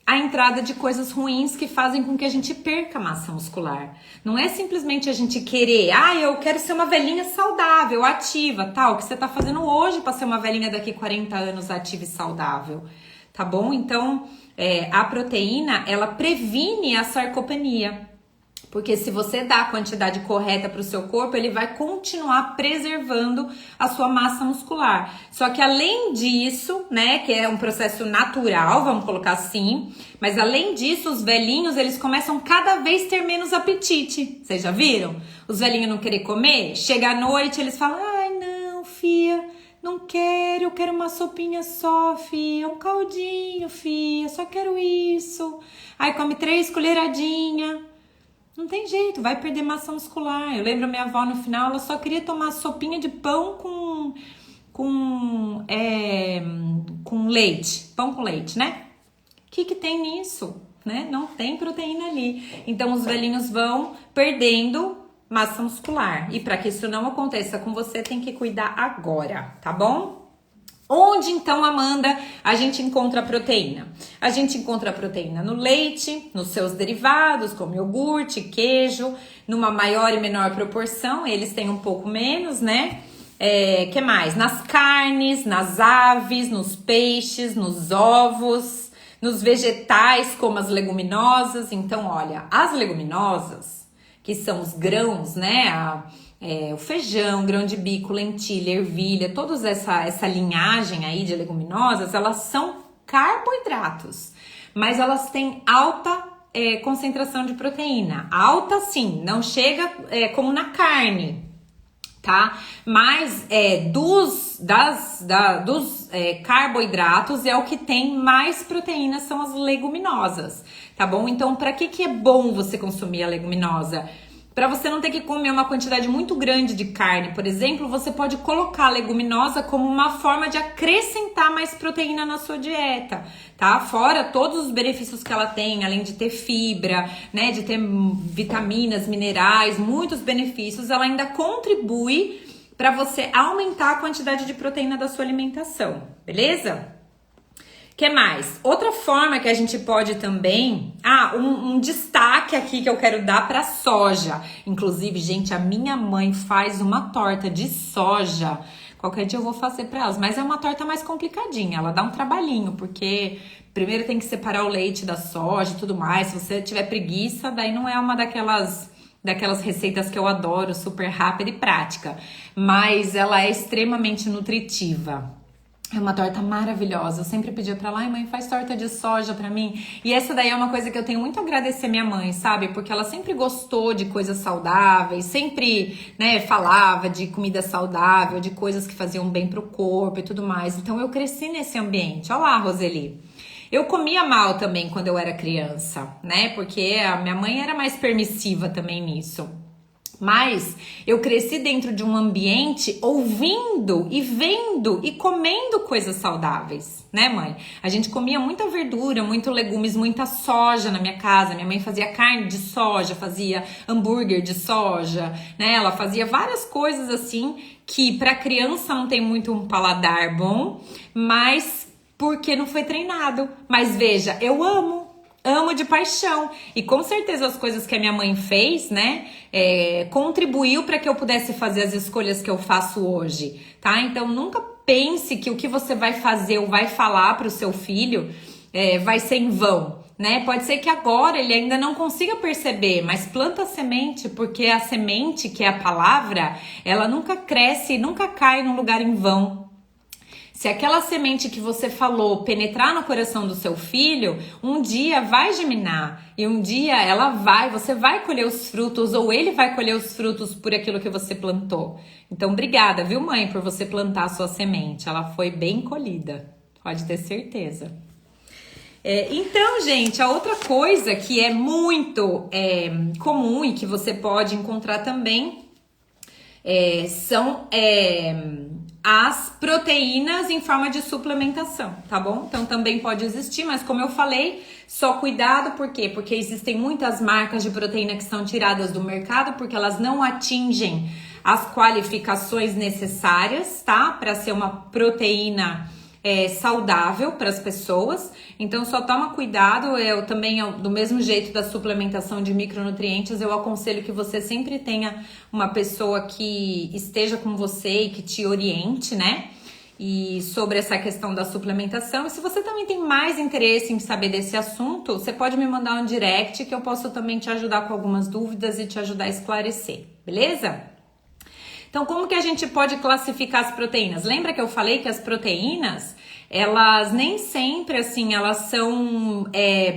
a entrada de coisas ruins que fazem com que a gente perca massa muscular. Não é simplesmente a gente querer, eu quero ser uma velhinha saudável, ativa, tal, que você tá fazendo hoje para ser uma velhinha daqui 40 anos ativa e saudável. Tá bom? Então, a proteína, ela previne a sarcopenia. Porque se você dá a quantidade correta para o seu corpo, ele vai continuar preservando a sua massa muscular. Só que além disso, né, que é um processo natural, vamos colocar assim, mas além disso, os velhinhos, eles começam cada vez ter menos apetite. Vocês já viram? Os velhinhos não querer comer, chega à noite, eles falam, não, fia, não quero, eu quero uma sopinha só, fia, um caldinho, fia, só quero isso. Aí come 3 colheradinhas. Não tem jeito, vai perder massa muscular. Eu lembro a minha avó no final, ela só queria tomar sopinha de pão com leite. Pão com leite, né? O que tem nisso? Né? Não tem proteína ali. Então os velhinhos vão perdendo massa muscular. E para que isso não aconteça com você, tem que cuidar agora, tá bom? Onde então, Amanda, a gente encontra a proteína? A gente encontra a proteína no leite, nos seus derivados, como iogurte, queijo, numa maior e menor proporção, eles têm um pouco menos, né? Que mais? Nas carnes, nas aves, nos peixes, nos ovos, nos vegetais, como as leguminosas. Então, olha, as leguminosas, que são os grãos, né? O feijão, grão de bico, lentilha, ervilha, toda essa linhagem aí de leguminosas, elas são carboidratos, mas elas têm alta concentração de proteína. Alta sim, não chega como na carne, tá? Mas dos carboidratos é o que tem mais proteína, são as leguminosas, tá bom? Então, para que é bom você consumir a leguminosa? Para você não ter que comer uma quantidade muito grande de carne, por exemplo, você pode colocar a leguminosa como uma forma de acrescentar mais proteína na sua dieta, tá? Fora todos os benefícios que ela tem, além de ter fibra, né, de ter vitaminas, minerais, muitos benefícios, ela ainda contribui para você aumentar a quantidade de proteína da sua alimentação, beleza? Que mais? Outra forma que a gente pode também... um destaque aqui que eu quero dar para soja. Inclusive, gente, a minha mãe faz uma torta de soja. Qualquer dia eu vou fazer para elas. Mas é uma torta mais complicadinha. Ela dá um trabalhinho, porque primeiro tem que separar o leite da soja e tudo mais. Se você tiver preguiça, daí não é uma daquelas receitas que eu adoro, super rápida e prática. Mas ela é extremamente nutritiva. É uma torta maravilhosa. Eu sempre pedia pra ela, mãe, faz torta de soja pra mim. E essa daí é uma coisa que eu tenho muito a agradecer minha mãe, sabe? Porque ela sempre gostou de coisas saudáveis, sempre, né, falava de comida saudável, de coisas que faziam bem pro corpo e tudo mais. Então eu cresci nesse ambiente. Olha lá, Roseli. Eu comia mal também quando eu era criança, né? Porque a minha mãe era mais permissiva também nisso. Mas eu cresci dentro de um ambiente ouvindo e vendo e comendo coisas saudáveis, né, mãe? A gente comia muita verdura, muito legumes, muita soja na minha casa. Minha mãe fazia carne de soja, fazia hambúrguer de soja, né? Ela fazia várias coisas assim que para criança não tem muito um paladar bom, mas porque não foi treinado. Mas veja, eu amo de paixão. E com certeza as coisas que a minha mãe fez, né, contribuiu para que eu pudesse fazer as escolhas que eu faço hoje, tá? Então nunca pense que o que você vai fazer ou vai falar para o seu filho vai ser em vão, né? Pode ser que agora ele ainda não consiga perceber, mas planta a semente, porque a semente, que é a palavra, ela nunca cresce, nunca cai num lugar em vão. Se aquela semente que você falou penetrar no coração do seu filho, um dia vai germinar e um dia você vai colher os frutos ou ele vai colher os frutos por aquilo que você plantou. Então, obrigada, viu, mãe, por você plantar a sua semente. Ela foi bem colhida, pode ter certeza. Então, gente, a outra coisa que é muito comum e que você pode encontrar também são as proteínas em forma de suplementação, tá bom? Então também pode existir, mas como eu falei, só cuidado, por quê? Porque existem muitas marcas de proteína que são tiradas do mercado porque elas não atingem as qualificações necessárias, tá? Para ser uma proteína saudável para as pessoas. Então só toma cuidado. Eu também, do mesmo jeito da suplementação de micronutrientes, eu aconselho que você sempre tenha uma pessoa que esteja com você e que te oriente, né? E sobre essa questão da suplementação. E se você também tem mais interesse em saber desse assunto, você pode me mandar um direct que eu posso também te ajudar com algumas dúvidas e te ajudar a esclarecer, beleza? Então, como que a gente pode classificar as proteínas? Lembra que eu falei que as proteínas, elas nem sempre, assim, elas são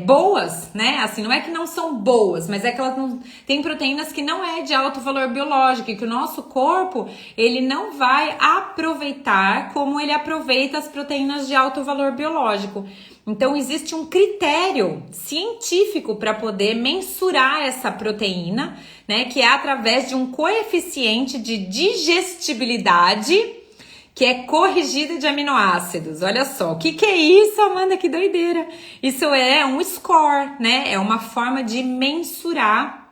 boas, né? Assim, não é que não são boas, mas é que elas não... Tem proteínas que não é de alto valor biológico e que o nosso corpo, ele não vai aproveitar como ele aproveita as proteínas de alto valor biológico. Então, existe um critério científico para poder mensurar essa proteína, né? Que é através de um coeficiente de digestibilidade que é corrigida de aminoácidos. Olha só, o que é isso, Amanda? Que doideira! Isso é um score, né? É uma forma de mensurar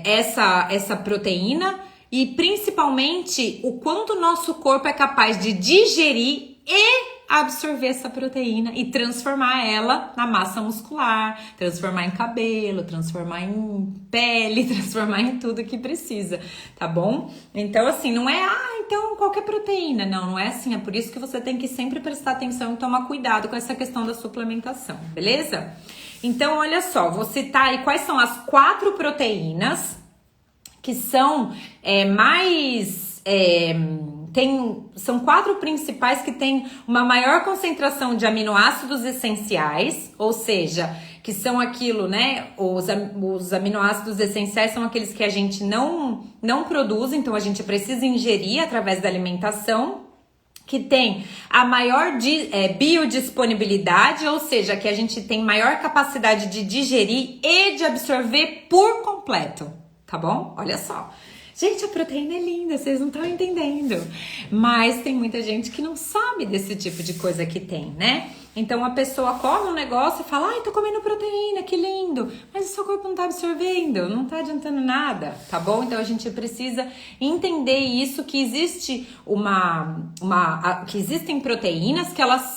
essa proteína e principalmente o quanto o nosso corpo é capaz de digerir e absorver essa proteína e transformar ela na massa muscular, transformar em cabelo, transformar em pele, transformar em tudo que precisa, tá bom? Então, assim, não é, então qualquer proteína, não é assim, é por isso que você tem que sempre prestar atenção e tomar cuidado com essa questão da suplementação, beleza? Então, olha só, vou citar aí quais são as 4 proteínas que são são 4 principais que têm uma maior concentração de aminoácidos essenciais, ou seja, que são aquilo, né? Os aminoácidos essenciais são aqueles que a gente não produz, então a gente precisa ingerir através da alimentação, que tem a maior biodisponibilidade, ou seja, que a gente tem maior capacidade de digerir e de absorver por completo, tá bom? Olha só. Gente, a proteína é linda, vocês não estão entendendo. Mas tem muita gente que não sabe desse tipo de coisa que tem, né? Então a pessoa come um negócio e fala, tô comendo proteína, que lindo. Mas o seu corpo não tá absorvendo, não tá adiantando nada, tá bom? Então a gente precisa entender isso, que existe que existem proteínas que elas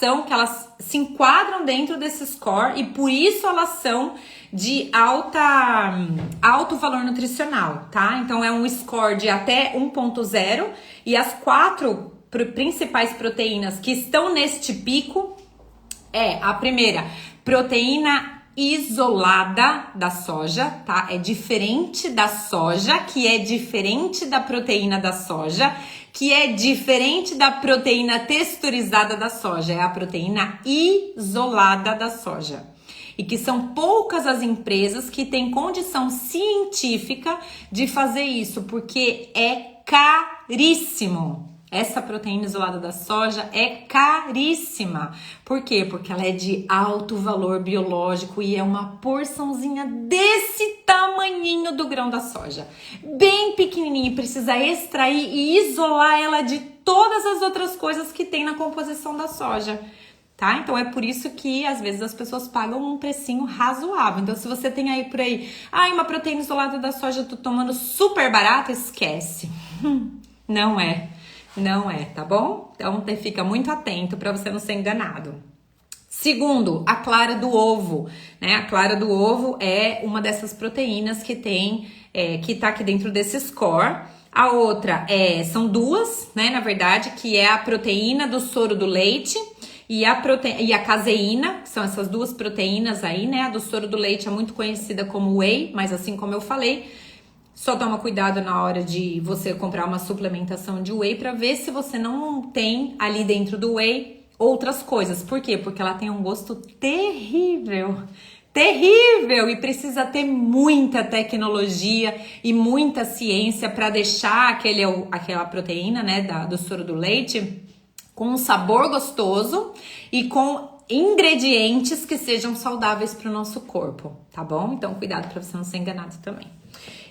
se enquadram dentro desse score e por isso elas são de alto valor nutricional, tá? Então é um score de até 1.0 e as 4 principais proteínas que estão neste pico a primeira, proteína isolada da soja, tá? É diferente da soja, que é diferente da proteína da soja, que é diferente da proteína texturizada da soja, é a proteína isolada da soja. E que são poucas as empresas que têm condição científica de fazer isso, porque é caríssimo. Essa proteína isolada da soja é caríssima. Por quê? Porque ela é de alto valor biológico e é uma porçãozinha desse tamanhinho do grão da soja. Bem pequenininho, precisa extrair e isolar ela de todas as outras coisas que tem na composição da soja. Tá? Então é por isso que às vezes as pessoas pagam um precinho razoável. Então se você tem aí por aí, uma proteína isolada da soja, eu tô tomando super barata, esquece. Não é, tá bom? Então fica muito atento para você não ser enganado. Segundo, a clara do ovo, né? A clara do ovo é uma dessas proteínas que tem, que tá aqui dentro desse score. A outra são 2, né? Na verdade, que é a proteína do soro do leite e a caseína, que são essas 2 proteínas aí, né? A do soro do leite é muito conhecida como whey, mas assim como eu falei, Só toma cuidado na hora de você comprar uma suplementação de whey para ver se você não tem ali dentro do whey outras coisas. Por quê? Porque ela tem um gosto terrível. Terrível! E precisa ter muita tecnologia e muita ciência para deixar aquela proteína, né, do soro do leite com um sabor gostoso e com ingredientes que sejam saudáveis para o nosso corpo, tá bom? Então, cuidado para você não ser enganado também.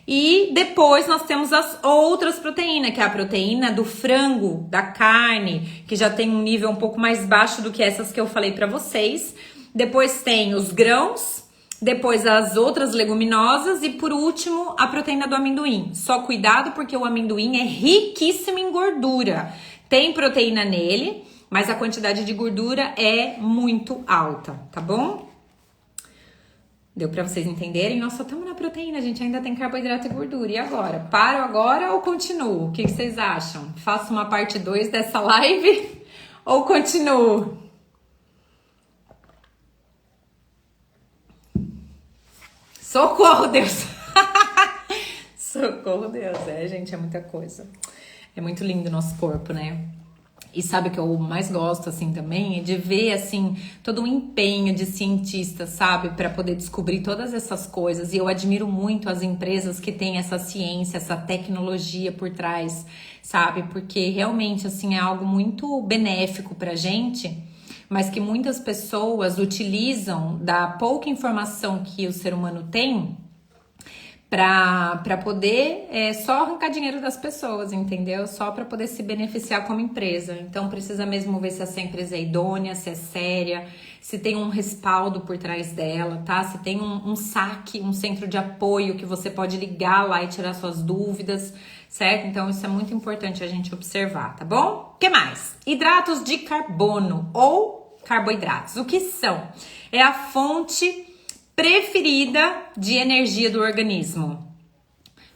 E depois nós temos as outras proteínas, que é a proteína do frango, da carne, que já tem um nível um pouco mais baixo do que essas que eu falei para vocês. Depois tem os grãos, depois as outras leguminosas e por último a proteína do amendoim. Só cuidado porque o amendoim é riquíssimo em gordura. Tem proteína nele, mas a quantidade de gordura é muito alta, tá bom? Deu pra vocês entenderem? Nós só estamos na proteína, a gente ainda tem carboidrato e gordura. E agora? Paro agora ou continuo? O que vocês acham? Faço uma parte 2 dessa live ou continuo? Socorro, Deus! Socorro, Deus! Gente, é muita coisa. É muito lindo o nosso corpo, né? E sabe o que eu mais gosto, assim, também? É de ver, assim, todo o empenho de cientistas, sabe? Para poder descobrir todas essas coisas. E eu admiro muito as empresas que têm essa ciência, essa tecnologia por trás, sabe? Porque realmente, assim, é algo muito benéfico pra gente, mas que muitas pessoas utilizam da pouca informação que o ser humano tem para poder só arrancar dinheiro das pessoas, entendeu? Só para poder se beneficiar como empresa. Então precisa mesmo ver se essa empresa é idônea, se é séria, se tem um respaldo por trás dela, tá? Se tem um saque, um centro de apoio que você pode ligar lá e tirar suas dúvidas, certo? Então isso é muito importante a gente observar, tá bom? O que mais? Hidratos de carbono ou carboidratos. O que são? É a fonte preferida de energia do organismo.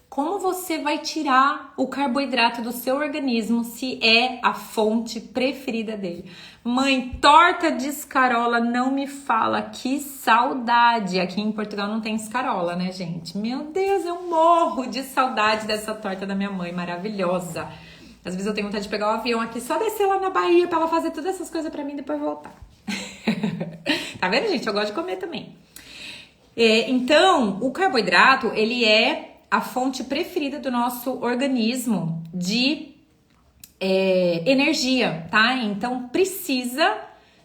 Como você vai tirar o carboidrato do seu organismo se é a fonte preferida dele? Mãe, torta de escarola, não me fala, que saudade. Aqui em Portugal não tem escarola, né, gente? Meu Deus, eu morro de saudade dessa torta da minha mãe, maravilhosa. Às vezes eu tenho vontade de pegar o avião aqui, só descer lá na Bahia pra ela fazer todas essas coisas pra mim e depois voltar. Tá vendo, gente? Eu gosto de comer também. Então, o carboidrato, ele é a fonte preferida do nosso organismo de energia, tá? Então, precisa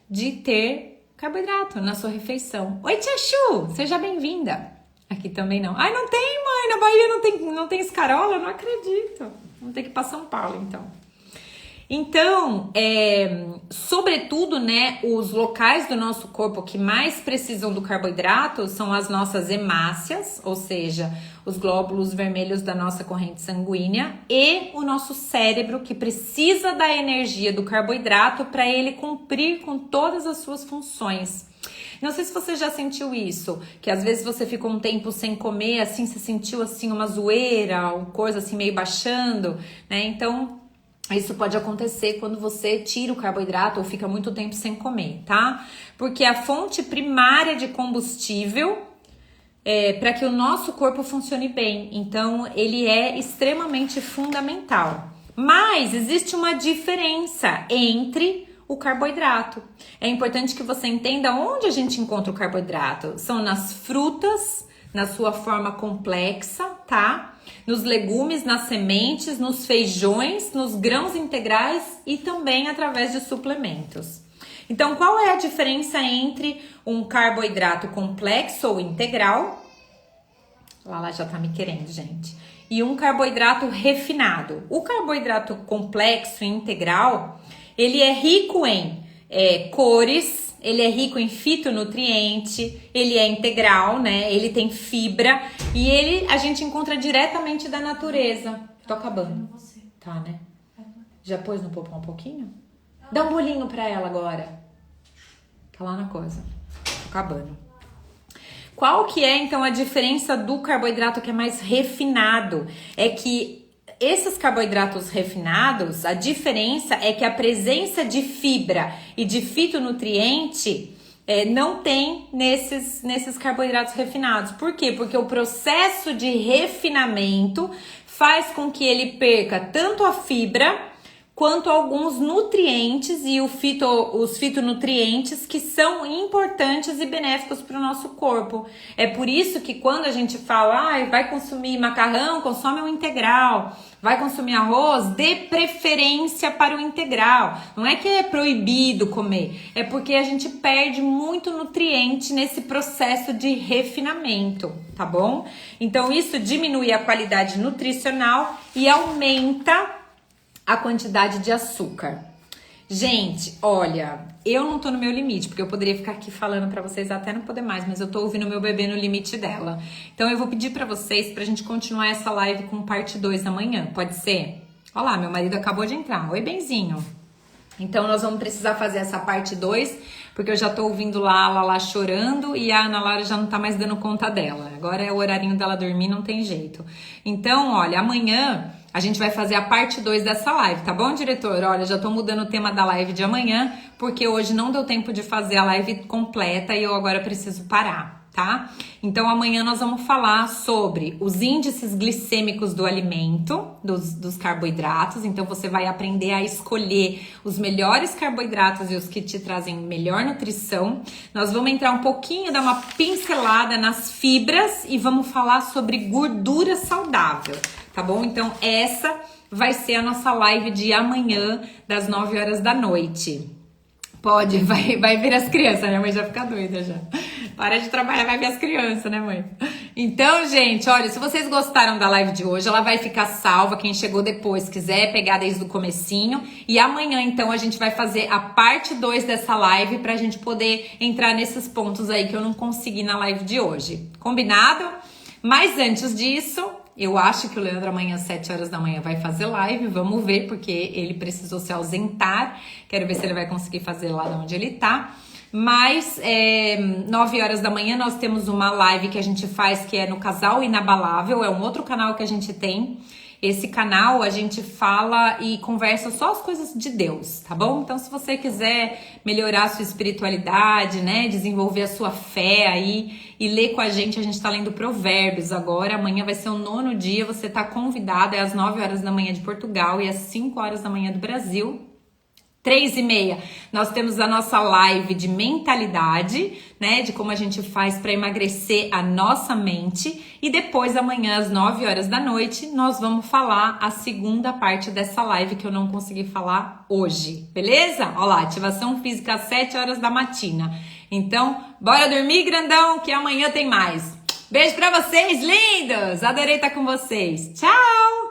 de ter carboidrato na sua refeição. Oi, Tia Chu! Seja bem-vinda! Aqui também não. Ai, não tem, mãe! Na Bahia não tem escarola? Não acredito! Vamos ter que ir pra São Paulo, então. Então, sobretudo, né, os locais do nosso corpo que mais precisam do carboidrato são as nossas hemácias, ou seja, os glóbulos vermelhos da nossa corrente sanguínea, e o nosso cérebro, que precisa da energia do carboidrato para ele cumprir com todas as suas funções. Não sei se você já sentiu isso, que às vezes você ficou um tempo sem comer, assim, você sentiu assim uma zoeira, uma coisa assim meio baixando, né? Então, isso pode acontecer quando você tira o carboidrato ou fica muito tempo sem comer, tá? Porque a fonte primária de combustível para que o nosso corpo funcione bem. Então, ele é extremamente fundamental. Mas existe uma diferença entre o carboidrato. É importante que você entenda onde a gente encontra o carboidrato. São nas frutas, na sua forma complexa, tá? Nos legumes, nas sementes, nos feijões, nos grãos integrais e também através de suplementos. Então, qual é a diferença entre um carboidrato complexo ou integral? Lá já tá me querendo, gente. E um carboidrato refinado. O carboidrato complexo e integral, ele é rico em cores, ele é rico em fitonutriente, ele é integral, né? Ele tem fibra e a gente encontra diretamente da natureza. Tô acabando. Tá, né? Já pôs no popô um pouquinho? Dá um bolinho pra ela agora. Tá lá na coisa. Tô acabando. Qual que é, então, a diferença do carboidrato que é mais refinado? É que esses carboidratos refinados, a diferença é que a presença de fibra e de fitonutriente não tem nesses carboidratos refinados. Por quê? Porque o processo de refinamento faz com que ele perca tanto a fibra quanto alguns nutrientes e os fitonutrientes que são importantes e benéficos para o nosso corpo. É por isso que quando a gente fala, vai consumir macarrão, consome um integral. Vai consumir arroz, dê preferência para o integral. Não é que é proibido comer, é porque a gente perde muito nutriente nesse processo de refinamento, tá bom? Então isso diminui a qualidade nutricional e aumenta a quantidade de açúcar. Gente, olha, eu não tô no meu limite, porque eu poderia ficar aqui falando pra vocês até não poder mais, mas eu tô ouvindo meu bebê no limite dela. Então eu vou pedir pra vocês pra gente continuar essa live com parte 2 amanhã, pode ser? Olha lá, meu marido acabou de entrar. Oi, benzinho. Então nós vamos precisar fazer essa parte 2, porque eu já tô ouvindo lá a Lala chorando e a Ana Lara já não tá mais dando conta dela. Agora é o horarinho dela dormir, não tem jeito. Então, olha, amanhã a gente vai fazer a parte 2 dessa live, tá bom, diretor? Olha, já tô mudando o tema da live de amanhã, porque hoje não deu tempo de fazer a live completa e eu agora preciso parar, tá? Então amanhã nós vamos falar sobre os índices glicêmicos do alimento, dos carboidratos. Então você vai aprender a escolher os melhores carboidratos e os que te trazem melhor nutrição. Nós vamos entrar um pouquinho, dar uma pincelada nas fibras e vamos falar sobre gordura saudável. Tá bom? Então essa vai ser a nossa live de amanhã, das 9 horas da noite. Pode, vai ver as crianças, minha mãe já fica doida já. Para de trabalhar, vai ver as crianças, né, mãe? Então, gente, olha, se vocês gostaram da live de hoje, ela vai ficar salva, quem chegou depois quiser pegar desde o comecinho. E amanhã, então, a gente vai fazer a parte 2 dessa live pra gente poder entrar nesses pontos aí que eu não consegui na live de hoje. Combinado? Mas antes disso, eu acho que o Leandro amanhã às 7 horas da manhã vai fazer live, vamos ver, porque ele precisou se ausentar. Quero ver se ele vai conseguir fazer lá de onde ele tá. Mas 9 horas da manhã nós temos uma live que a gente faz que é no Casal Inabalável, é um outro canal que a gente tem. Esse canal a gente fala e conversa só as coisas de Deus, tá bom? Então se você quiser melhorar a sua espiritualidade, né, desenvolver a sua fé aí e ler com a gente tá lendo Provérbios agora. Amanhã vai ser o 9º dia, você tá convidado, é às 9 horas da manhã de Portugal e às 5 horas da manhã do Brasil. 3h30, nós temos a nossa live de mentalidade, né, de como a gente faz para emagrecer a nossa mente. E depois, amanhã, às 9 horas da noite, nós vamos falar a segunda parte dessa live que eu não consegui falar hoje, beleza? Olha lá, ativação física às 7 horas da matina. Então, bora dormir, grandão, que amanhã tem mais. Beijo pra vocês, lindos! Adorei estar com vocês. Tchau!